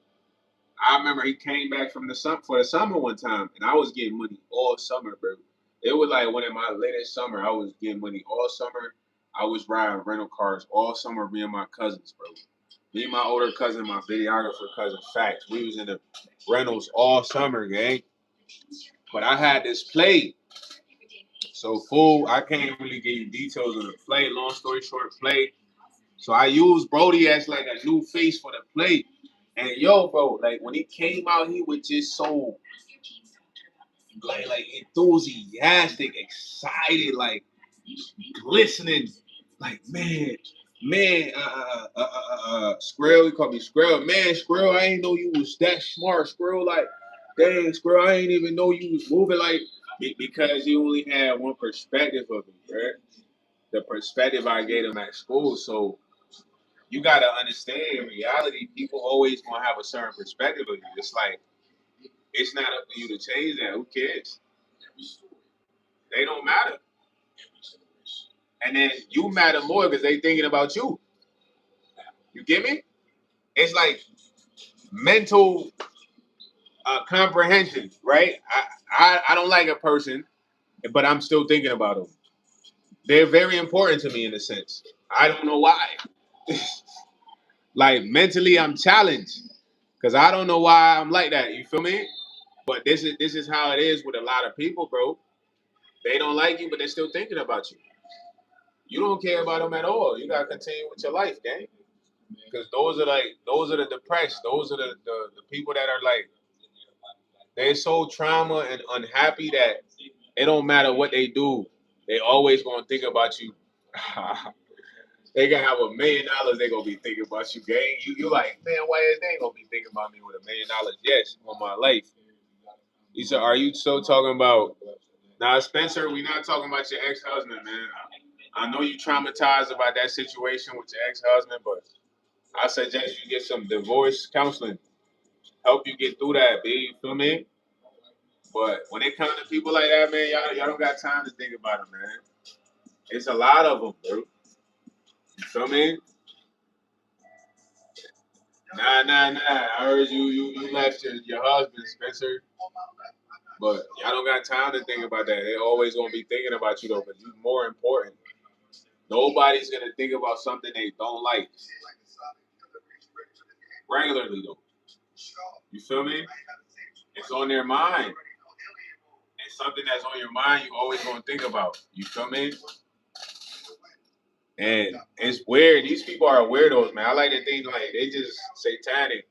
I remember he came back from the for the summer one time, and I was getting money all summer, bro. It was like one of my latest summer. I was getting money all summer. I was riding rental cars all summer. Me and my cousins, bro. Me and my older cousin, my videographer cousin, Facts. We was in the rentals all summer, gang. But I had this plate. So fool, I can't really give you details of the play. Long story short, play. So I used Brody as like a new face for the play. And yo, bro, like when he came out, he was just so like enthusiastic, excited, like glistening, like Skrill, he called me Skrill. Man, Skrill, I ain't know you was that smart, Skrill. Like, dang, Skrill, I ain't even know you was moving like because you only had one perspective of it, right? The perspective I gave him at school. So you gotta understand in reality, people always gonna have a certain perspective of you. It's like it's not up to you to change that. Who cares? They don't matter. And then you matter more because they thinking about you. You get me? It's like mental comprehension, right? I don't like a person, but I'm still thinking about them. They're very important to me in a sense. I don't know why. Like mentally, I'm challenged because I don't know why I'm like that. You feel me? But this is how it is with a lot of people, bro. They don't like you, but they're still thinking about you. You don't care about them at all. You gotta continue with your life, gang. Because those are the depressed. Those are the people that are like they're so trauma and unhappy that it don't matter what they do. They always gonna think about you. They gonna have $1 million. They gonna be thinking about you, gang. You like, man, why is they gonna be thinking about me with $1 million? Yes, on my life. He said, "Are you so talking about?" Now, Spencer, we not talking about your ex-husband, man. I know you traumatized about that situation with your ex-husband, but I suggest you get some divorce counseling. Help you get through that, B. You feel me? But when it comes to people like that, man, y'all don't got time to think about them, man. It's a lot of them, bro. You feel me? Nah. I heard you left your husband, Spencer. But y'all don't got time to think about that. They always gonna be thinking about you though, because you're more important. Nobody's gonna think about something they don't like regularly though. You feel me? It's on their mind. And something that's on your mind, you always gonna think about. You feel me? And it's weird. These people are weirdos, man. I like to think like they just satanic.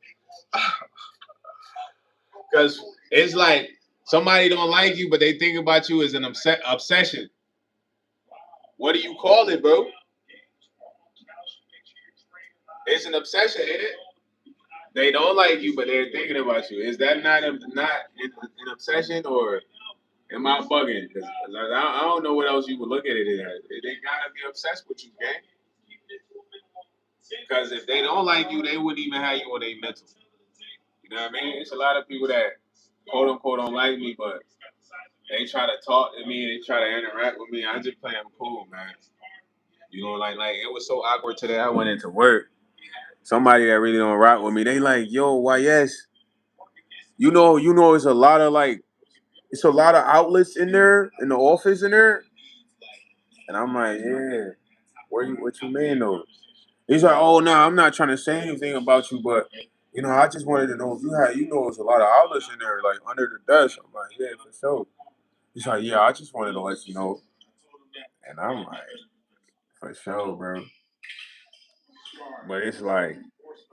Because it's like somebody don't like you, but they think about you as an obsession. What do you call it, bro? It's an obsession, ain't it? They don't like you, but they're thinking about you. Is that not an obsession, or am I bugging? Because I don't know what else you would look at it as. They gotta be obsessed with you, gang. Because if they don't like you, they wouldn't even have you on their mental. You know what I mean? It's a lot of people that quote unquote don't like me, but they try to talk to me, they try to interact with me. I just play them cool, man. You know, like it was so awkward today. I went into work. Somebody that really don't rock with me, they like, yo, YS, it's a lot of like, it's a lot of outlets in there in the office in there, and I'm like, yeah, what you mean though? He's like, oh no, I'm not trying to say anything about you, but I just wanted to know if you had, there's a lot of outlets in there, like under the desk. I'm like, yeah, for sure. He's like, yeah, I just wanted to let you know, and I'm like, for sure, bro. But it's like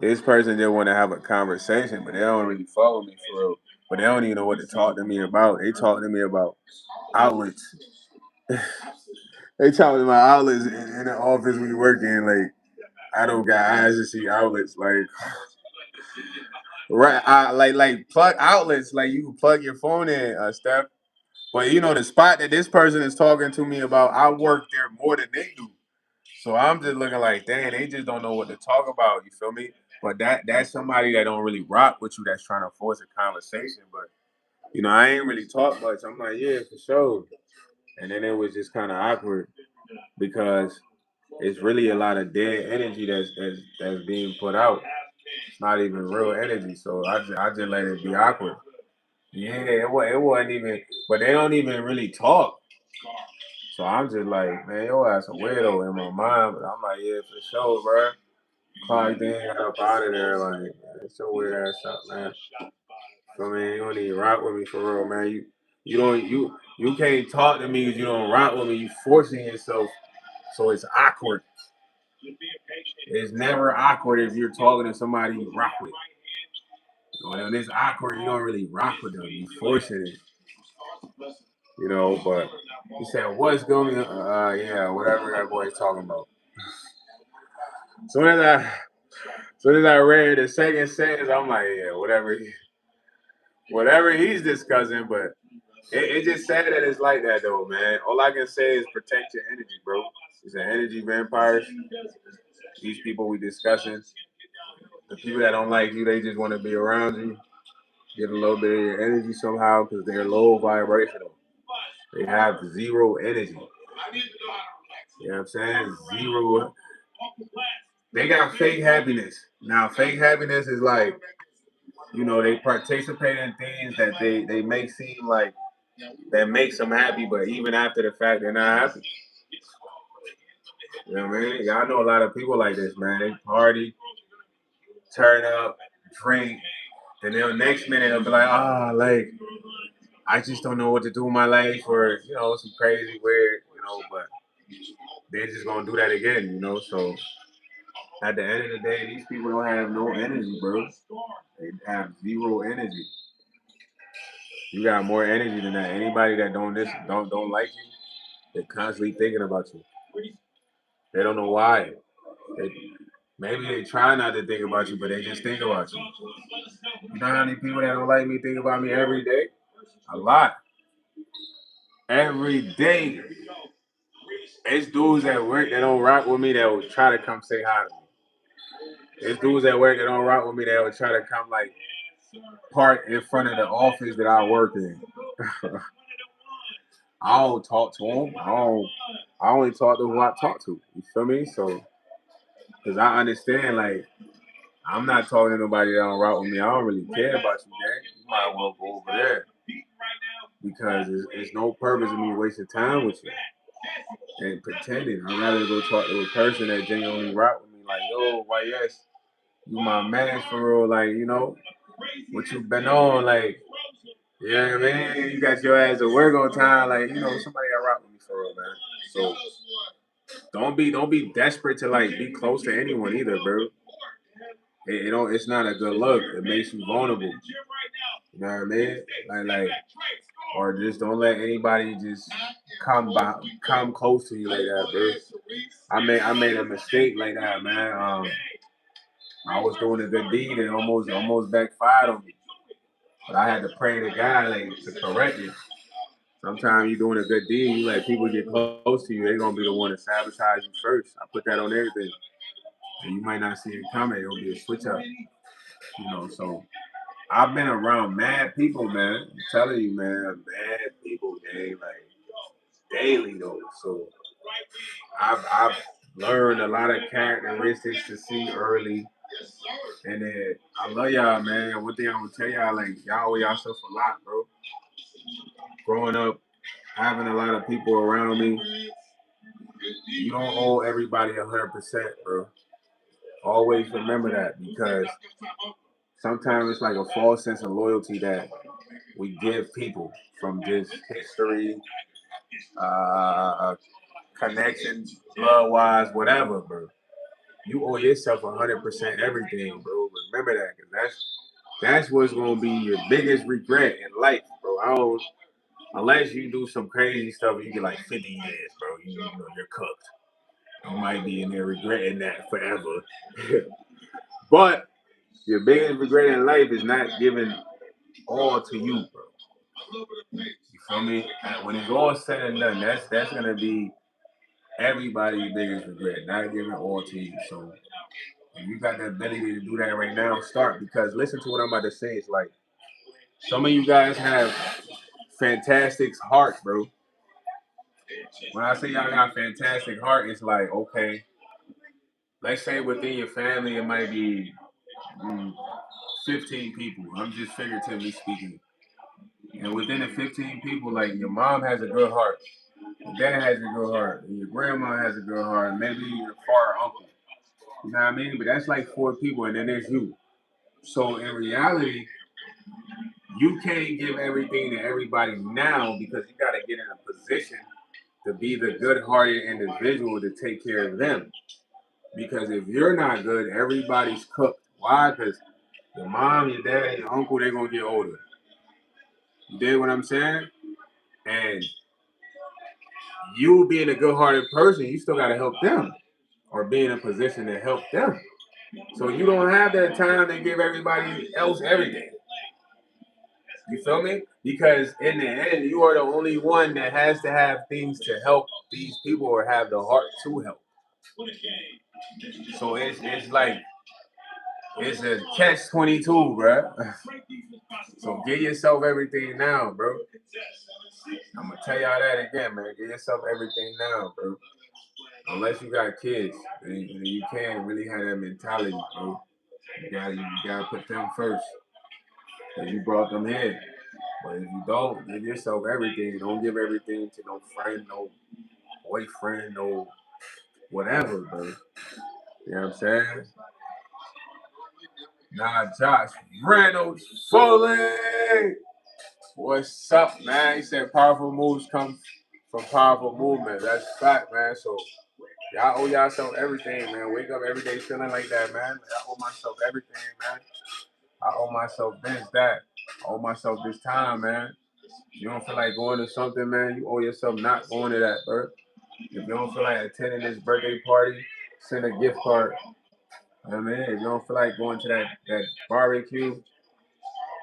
this person just want to have a conversation, but they don't really follow me for real. But they don't even know what to talk to me about. They talk to me about outlets. They talk to my outlets in the office we work in. Like I don't got eyes to see outlets. Like right, like plug outlets. Like you can plug your phone in, Steph. But the spot that this person is talking to me about, I work there more than they do. So I'm just looking like, dang, they just don't know what to talk about. You feel me? But that's somebody that don't really rock with you. That's trying to force a conversation. But I ain't really talk much. I'm like, yeah, for sure. And then it was just kind of awkward because it's really a lot of dead energy that's being put out. It's not even real energy. So I just let it be awkward. Yeah, it wasn't even. But they don't even really talk. So I'm just like, man, your ass a weirdo in my mind, but I'm like, yeah, for sure, bro. Clock then got up out of there, like, man, it's your weird ass up, man. So man, you don't even rock with me for real, man. You can't talk to me because you don't rock with me. You forcing yourself, so it's awkward. It's never awkward if you're talking to somebody you rock with. When it's awkward, you don't really rock with them. You forcing it. But he said, what's going on? Yeah, whatever that boy's talking about. So soon as I read the second sentence, I'm like, yeah, whatever he's discussing, but it's just sad that it's like that though, man. All I can say is protect your energy, bro. It's an energy vampires. These people we discussing, the people that don't like you, they just want to be around you. Get a little bit of your energy somehow because they're low vibrational. They have zero energy. You know what I'm saying? Zero. They got fake happiness. Now, fake happiness is like, they participate in things that they make seem like that makes them happy, but even after the fact, they're not happy. You know what I mean? Y'all know a lot of people like this, man. They party, turn up, drink, then the next minute they'll be like, like, I just don't know what to do in my life, or, some crazy, weird, but they're just gonna do that again, So at the end of the day, these people don't have no energy, bro. They have zero energy. You got more energy than that. Anybody that don't like you, they're constantly thinking about you. They don't know why. They, maybe they try not to think about you, but they just think about you. You know how many people that don't like me think about me every day? A lot. Every day. It's dudes at work that don't rock with me that will try to come say hi to me. It's dudes at work that don't rock with me that will try to come like park in front of the office that I work in. I don't talk to them. I only talk to who I talk to. You feel me? So, because I understand, like, I'm not talking to nobody that don't rock with me. I don't really care about you, gang. You might well go over there. Because it's no purpose in me wasting time with you and pretending. I'd rather go talk to a person that genuinely rock with me. Like, yo, YS, you my man for real. Like, what you been on. Like, you know what I mean? You got your ass to work on time. Like, somebody that rock with me for real, man. So don't be desperate to like be close to anyone either, bro. It's not a good look. It makes you vulnerable. You know what I mean? Or just don't let anybody just come close to you like that, bro. I made a mistake like that, man. I was doing a good deed and almost backfired on me, but I had to pray to God like to correct it. Sometimes you're doing a good deed, you let people get close to you, they're gonna be the one to sabotage you first. I put that on everything, and you might not see it coming. It'll be a switch up, So I've been around mad people, man. I'm telling you, man, mad people, man, like daily though. So I've learned a lot of characteristics to see early, and then I love y'all, man. One thing I'm gonna tell y'all, like y'all owe yourself a lot, bro. Growing up, having a lot of people around me, you don't owe everybody 100%, bro. Always remember that because sometimes it's like a false sense of loyalty that we give people from just history, uh, connections, blood wise, whatever, bro. You owe yourself 100% everything, bro. Remember that, because that's what's gonna be your biggest regret in life, bro. Unless you do some crazy stuff, you get like 50 years, bro. You're cooked. You might be in there regretting that forever. But your biggest regret in life is not giving all to you, bro. You feel me? And when it's all said and done, that's gonna be everybody's biggest regret, not giving all to you. So if you got the ability to do that right now, start, because listen to what I'm about to say. It's like some of you guys have fantastic hearts, bro. When I say y'all got fantastic heart, it's like, okay, let's say within your family it might be mm, 15 people. I'm just figuratively speaking. And within the 15 people, like your mom has a good heart. Your dad has a good heart. And your grandma has a good heart. Maybe your far uncle. You know what I mean? But that's like 4 people, and then there's you. So in reality, you can't give everything to everybody now because you got to get in a position to be the good-hearted individual to take care of them. Because if you're not good, everybody's cooked. Why? Because your mom, your dad, your uncle, they're going to get older. You dig what I'm saying? And you being a good-hearted person, you still got to help them or be in a position to help them. So you don't have that time to give everybody else everything. You feel me? Because in the end, you are the only one that has to have things to help these people or have the heart to help. So it's like it's a catch-22, bro. So give yourself everything now, bro. I'm gonna tell y'all that again, man. Give yourself everything now, bro. Unless you got kids, then you can't really have that mentality, bro. You gotta put them first. Cause you brought them here. But if you don't, give yourself everything. Don't give everything to no friend, no boyfriend, no whatever, bro. You know what I'm saying? Nah, Josh Reynolds Foley. What's up, man? He said powerful moves come from powerful movement. That's fact, man. So y'all owe yourself everything, man. Wake up every day feeling like that, man. I owe myself everything, man. I owe myself this, that. I owe myself this time, man. You don't feel like going to something, man, you owe yourself not going to that, bro. If you don't feel like attending this birthday party, send a gift card. You know what I mean? If you don't feel like going to that barbecue,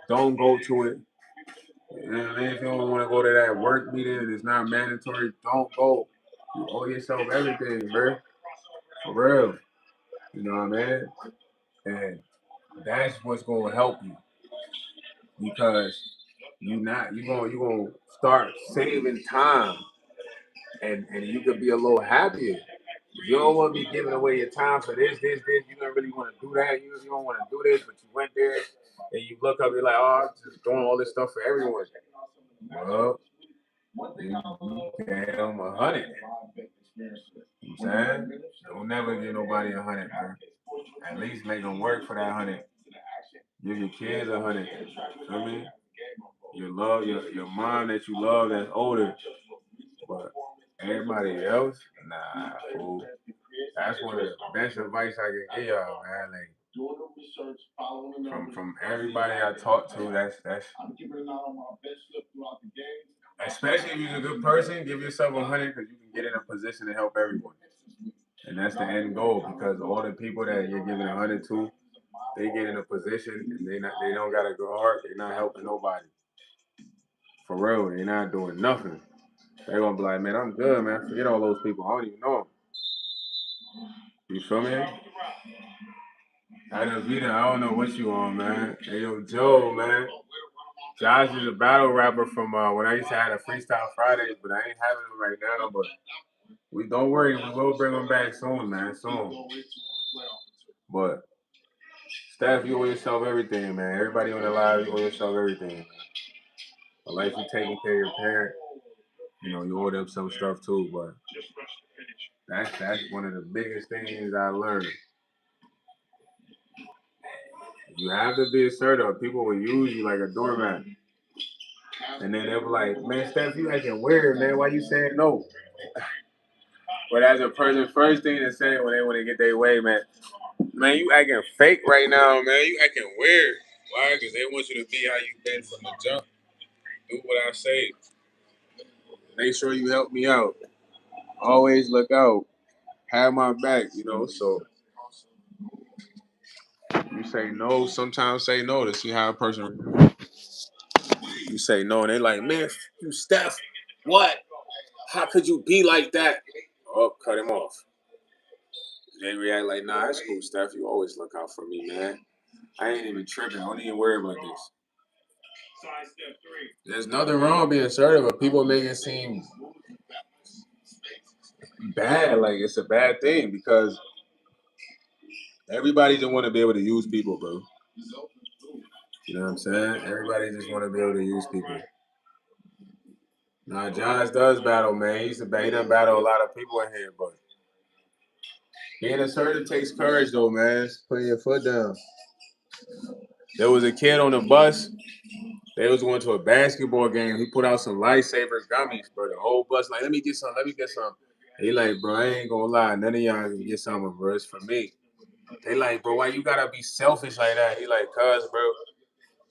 don't go to it. You know what I mean? If you don't want to go to that work meeting and it's not mandatory, don't go. You owe yourself everything, bro. For real. You know what I mean? And that's what's gonna help you because you gonna start saving time and you could be a little happier. You don't want to be giving away your time for this. You don't really want to do that. You don't want to do this, but you went there and you look up, you're like, oh, I'm just doing all this stuff for everyone. Well, you gave them 100. You know what I'm saying? Don't never give nobody 100, bro. At least make them work for that 100. Give your kids 100. Feel me? Your mom that you love that's older. But everybody else, nah, fool. That's one of the best advice I can give y'all, man. Like from everybody I talk to, that's especially if you're a good person, give yourself 100 because you can get in a position to help everyone. And that's the end goal because all the people that you're giving 100 to, they get in a position and they don't got a good heart. They're not helping nobody. For real, they're not doing nothing. They're gonna be like, man, I'm good, man. Forget all those people. I don't even know them. You feel me? I don't know what you on, man. Hey, yo, Joe, man. Josh is a battle rapper from when I used to have a Freestyle Fridays, but I ain't having him right now. But we don't worry, we will bring him back soon, man. Soon. But Steph, you owe yourself everything, man. Everybody on the live, you owe yourself everything, man. Unless you taking care of your parent, you owe them some stuff too. But that's one of the biggest things I learned. You have to be assertive. People will use you like a doormat. And then they'll be like, man, Steph, you acting weird, man. Why you saying no? But as a person, first thing to say when they get their way, man, you acting fake right now, man. You acting weird. Why? Because they want you to be how you been from the jump. Do what I say. Make sure you help me out. Always look out. Have my back, so you say no, sometimes say no to see how a person you say no, and they like, man, you Steph, what? How could you be like that? Oh, cut him off. They react like, nah, that's cool, Steph. You always look out for me, man. I ain't even tripping. I don't even worry about this. There's nothing wrong with being assertive, but people make it seem bad, like it's a bad thing because everybody just want to be able to use people, bro. You know what I'm saying? Everybody just want to be able to use people. Nah, Josh does battle, man. He done battle a lot of people in here, but being assertive takes courage, though, man. It's putting your foot down. There was a kid on the bus. They was going to a basketball game. He put out some lifesaver gummies, bro. The whole bus like, let me get some. He like, bro, I ain't gonna lie. None of y'all can get some, bro. It's for me. They like, bro, why you gotta be selfish like that? He like, cuz, bro,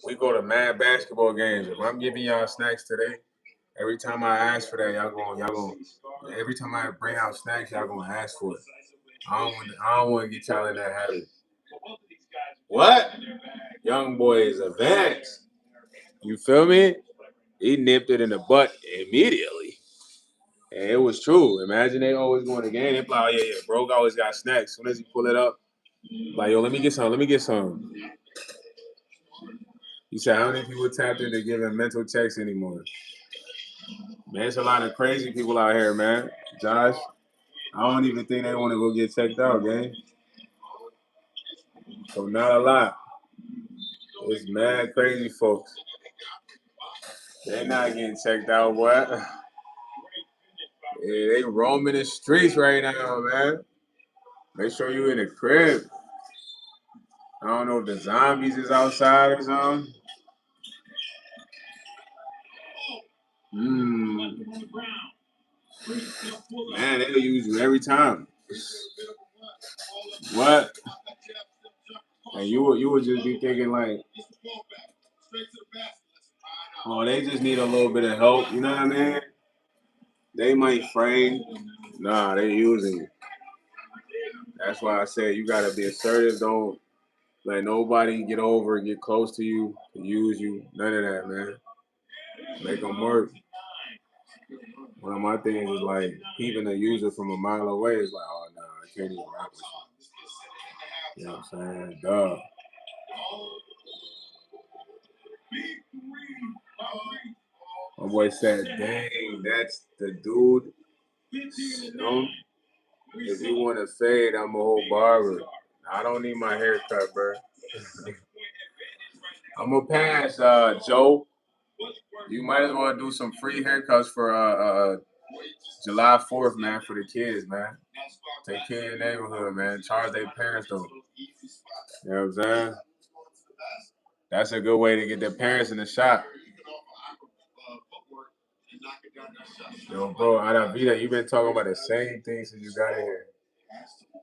we go to mad basketball games. If I'm giving y'all snacks today, every time I ask for that, every time I bring out snacks, y'all gonna ask for it. I don't want to get y'all in that habit. What? Young boy is advanced. You feel me? He nipped it in the butt immediately. And it was true. Imagine they always going to the game. They be like, oh, yeah, bro always got snacks. As soon as he pull it up, like, yo, let me get some. He said, how many people tapped into giving mental checks anymore? Man, there's a lot of crazy people out here, man. Josh, I don't even think they want to go get checked out, gang. So not a lot. It's mad crazy folks. They're not getting checked out, what? Yeah, they roaming the streets right now, man. Make sure you in the crib. I don't know if the zombies is outside or something. Man, they'll use you every time. What? And you would just be thinking like, oh, they just need a little bit of help. You know what I mean? They might frame. Nah, they using you. That's why I said you gotta be assertive. Don't let nobody get over and get close to you, to use you. None of that, man. Make them work. One of my things is like keeping the user from a mile away is like, oh no, I can't even rock with you. You know what I'm saying? Duh. My boy said, dang, that's the dude. You know, if you want to fade, I'm a whole barber. I don't need my haircut, bro. I'm gonna pass, Joe. You might as well do some free haircuts for July 4th, man, for the kids, man. Take care of your neighborhood, man. Charge their parents though. You know what I'm saying? That's a good way to get their parents in the shop. Yo, bro, Aravita, you've been talking about the same thing since you got in here.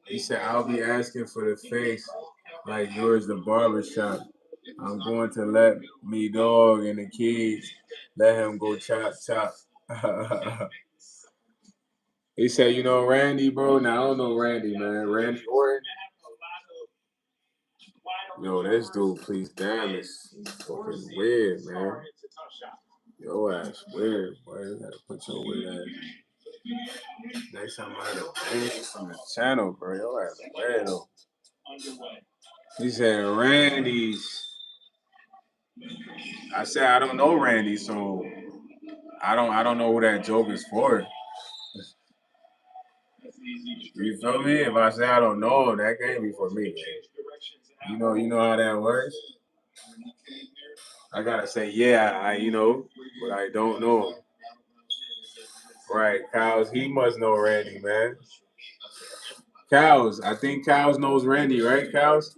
He said, I'll be asking for the face like yours, the barber shop. I'm going to let me dog and the kids let him go chop chop. He said, you know Randy, bro? Now I don't know Randy, man. Randy Orton. Yo, this dude, please, damn, it's fucking weird, man. Yo ass weird, boy. You gotta put your weird ass. Next time I had a baby from the channel, bro. Yo ass weird though. He said Randy's. I said I don't know Randy, so I don't know who that joke is for. You feel me? If I say I don't know, that can't be for me. You know how that works. I gotta say yeah, but I don't know. Right, Cows, he must know Randy, man. Cows, I think Cows knows Randy, right, Cows?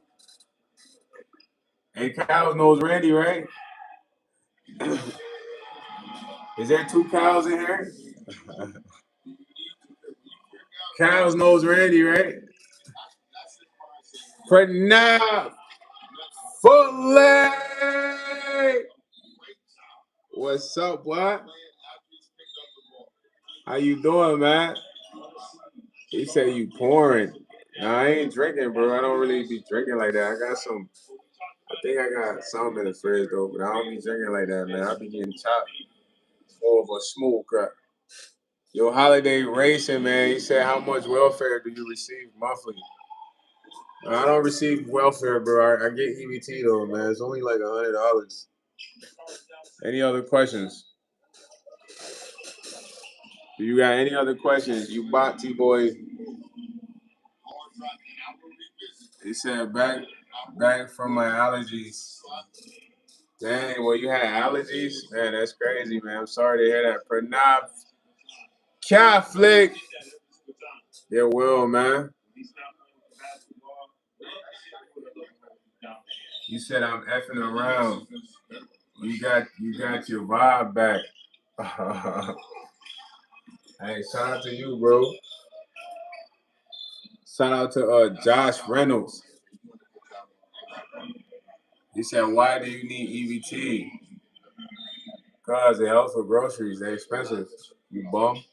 And Cows knows Randy, right? Is there two cows in here? Cows knows Randy, right? Pranav Fully. What's up, what? How you doing, man? He said you pouring. Nah, I ain't drinking, bro. I don't really be drinking like that. I think I got some in the fridge though, but I don't be drinking like that, man. I be getting chopped more of a smooth cut. Yo, Holiday Racing, man. He said, how much welfare do you receive monthly? I don't receive welfare, bro. I get EBT though, man. It's only like $100. Any other questions? Do you got any other questions? You bot T boy. He said back from my allergies. Dang, well, you had allergies? Man, that's crazy, man. I'm sorry to hear that. Pranav Catholic. Yeah, will, man. You said I'm effing around. You got your vibe back. Hey, shout out to you, bro. Shout out to Josh Reynolds. He said, "Why do you need EBT? Cause it helps with groceries. They're expensive. You bum.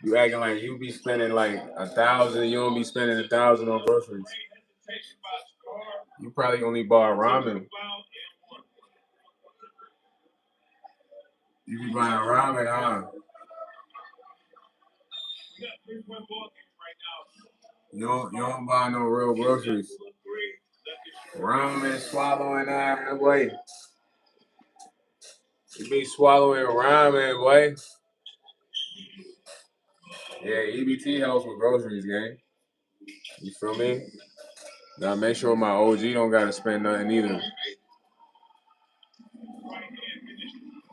You acting like you be spending like 1,000. You don't be spending 1,000 on groceries. You probably only bought ramen. You be buying ramen, huh? You don't buy no real groceries. Ramen swallowing that boy. You be swallowing ramen, boy. Yeah, EBT helps with groceries, gang. You feel me? Gotta make sure my OG don't gotta spend nothing either.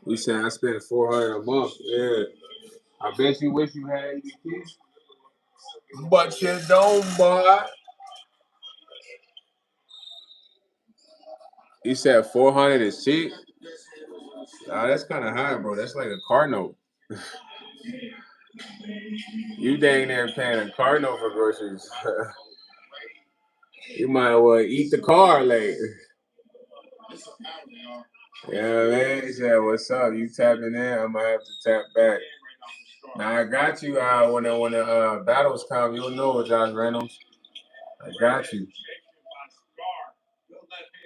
We said I spend 400 a month. Yeah. I bet you wish you had EBT. But you don't, boy. You said 400 is cheap? Nah, that's kind of high, bro. That's like a car note. You dang near paying a car note for groceries. You might well eat the car later. Yeah, man. He said, "What's up? You tapping in? I'm gonna have to tap back." Now I got you. When the battles come, you'll know, Josh Reynolds. I got you.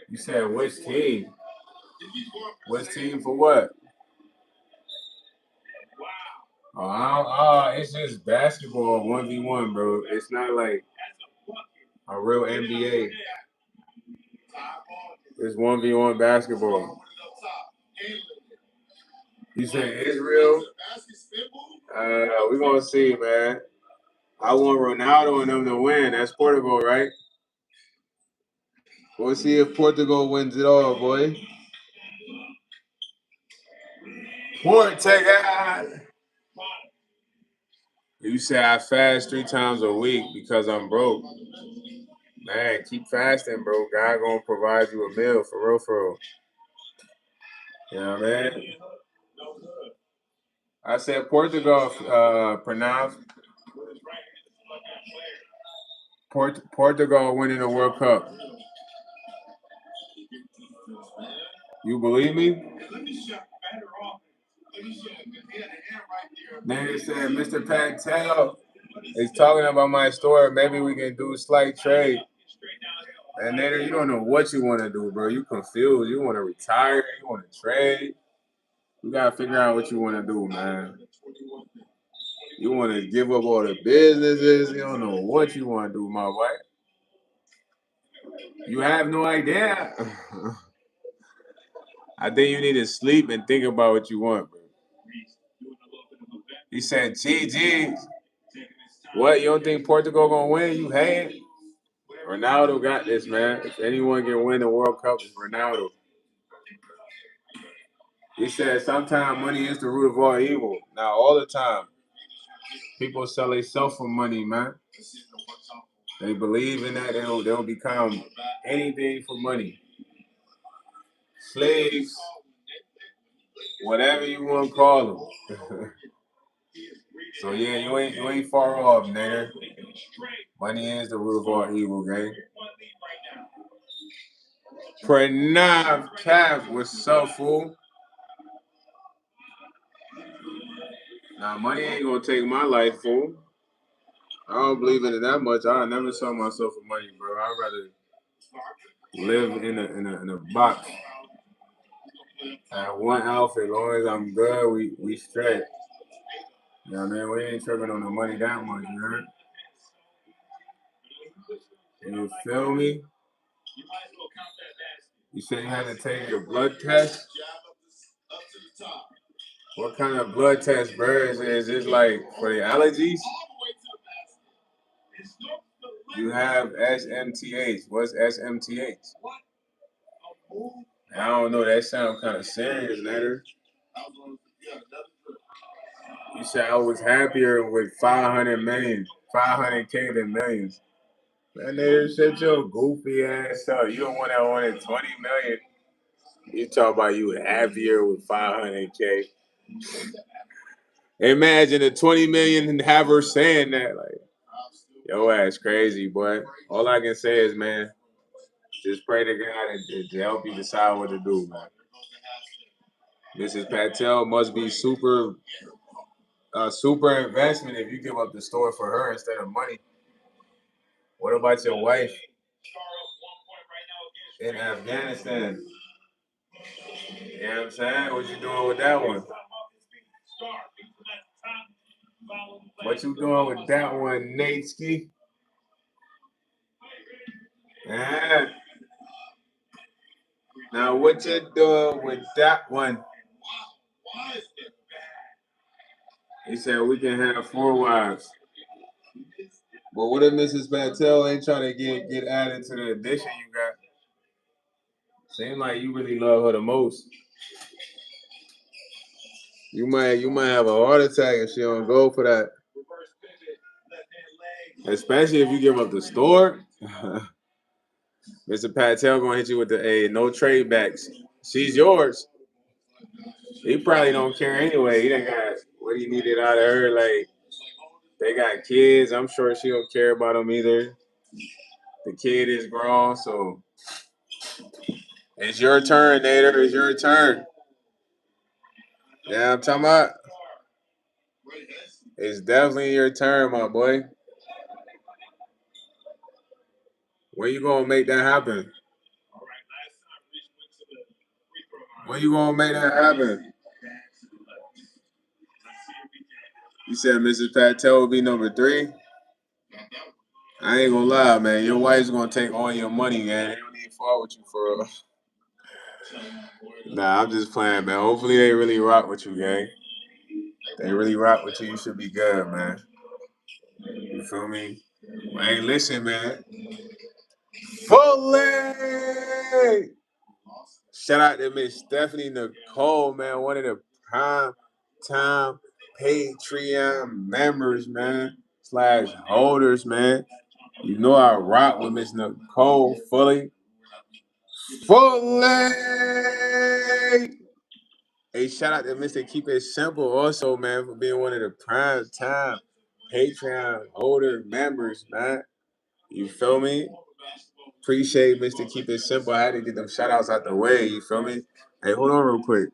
You said which team? Which team for what? It's just basketball 1v1, bro. It's not like a real NBA. It's 1v1 basketball. You say Israel? We're gonna see, man. I want Ronaldo and them to win. That's Portugal, right? We'll see if Portugal wins it all, boy. Portugal. You say I fast 3 times a week because I'm broke. Man, keep fasting, bro. God gonna provide you a meal for real, for real. You know what I mean? I said Portugal, pronounced Portugal winning the World Cup. You believe me? They said Mr. Patel is talking about my store. Maybe we can do a slight trade. And then you don't know what you want to do, bro. You confused. You want to retire. You want to trade. You gotta figure out what you want to do, man. You want to give up all the businesses. You don't know what you want to do, my boy. You have no idea. I think you need to sleep and think about what you want, bro. He said, GG. What? You don't think Portugal gonna win? You hate? Ronaldo got this, man. If anyone can win the World Cup, it's Ronaldo. He said sometimes money is the root of all evil. Now all the time, people sell themselves for money, man. They believe in that they'll become anything for money. Slaves, whatever you want to call them. So yeah, you ain't far off, nigga. Money is the root of all evil, gang. Pranav Cav, what's up, fool? Now money ain't gonna take my life, fool. I don't believe in it that much. I never saw myself for money, bro. I'd rather live in a box. Have one outfit. As long as I'm good, we straight. You know what I mean? We ain't tripping on the money that much, man. You feel me? You said you had to take your blood test? What kind of blood test, bro? Is this like for the allergies? You have SMTH. What's SMTH? I don't know. That sounds kind of serious, Nader. You said I was happier with 500 million, 500K than millions. Man, Nader, shut your goofy ass up. You don't want that one at 20 million. You talk about you happier with 500K. Imagine the 20 million and have her saying that. Like, yo ass crazy, boy. All I can say is, man, just pray to God to help you decide what to do, man. Mrs. Patel must be super investment if you give up the store for her instead of money. What about your wife in Afghanistan? You know what I'm saying? What you doing with that one? What you doing with that one, Natesky? Yeah. Now what you doing with that one? He said we can have 4 wives. But what if Mrs. Patel ain't trying to get added to the addition you got? Seems like you really love her the most. You might have a heart attack if she don't go for that. Especially if you give up the store. Mr. Patel gonna hit you with the no trade backs. She's yours. He probably don't care anyway. He done got what he needed out of her. Like they got kids. I'm sure she don't care about them either. The kid is grown, so it's your turn, Nader. It's your turn. Yeah, I'm talking about. It's definitely your turn, my boy. When you gonna make that happen? When you gonna make that happen? You said Mrs. Patel will be number 3. I ain't gonna lie, man. Your wife's gonna take all your money, man. They don't even fall with you for real. Nah, I'm just playing, man. Hopefully they really rock with you, gang. They really rock with you. You should be good, man. You feel me? Hey, listen, man. Fully. Shout out to Miss Stephanie Nicole, man. One of the prime time Patreon members, man. Slash holders, man. You know I rock with Miss Nicole fully. Fully. Hey, shout out to Mr. Keep It Simple also, man, for being one of the prime time Patreon holder members, man. You feel me? Appreciate Mr. Keep It Simple. I had to get them shout outs out the way, you feel me? Hey, hold on real quick.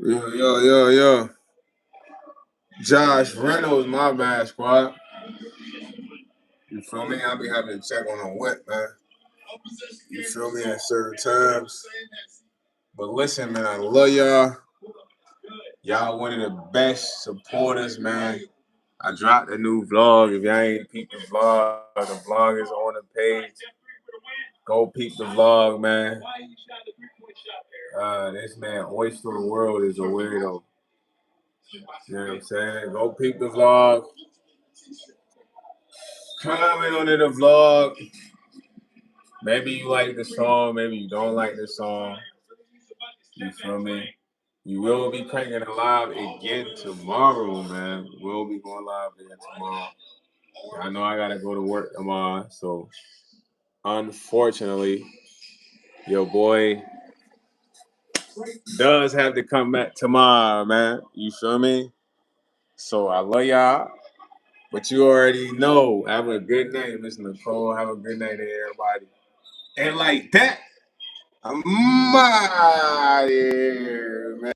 Yo. Josh Reynolds, my bad, squad. You feel me? I'll be having to check on a wet, man. You feel me at certain times. But listen, man, I love y'all. Y'all one of the best supporters, man. I dropped a new vlog. If y'all ain't peep the vlog is on the page. Go peep the vlog, man. This man, Oyster World, is a weirdo. You know what I'm saying? Go peep the vlog. Comment on the vlog. Maybe you like the song, maybe you don't like the song. You feel me? We will be cranking it live again tomorrow, man. We'll be going live again tomorrow. I know I gotta go to work tomorrow, so unfortunately, your boy does have to come back tomorrow, man. You feel me? So I love y'all. But you already know. Have a good night, Miss Nicole. Have a good night to everybody. And like that, I'm out here, man.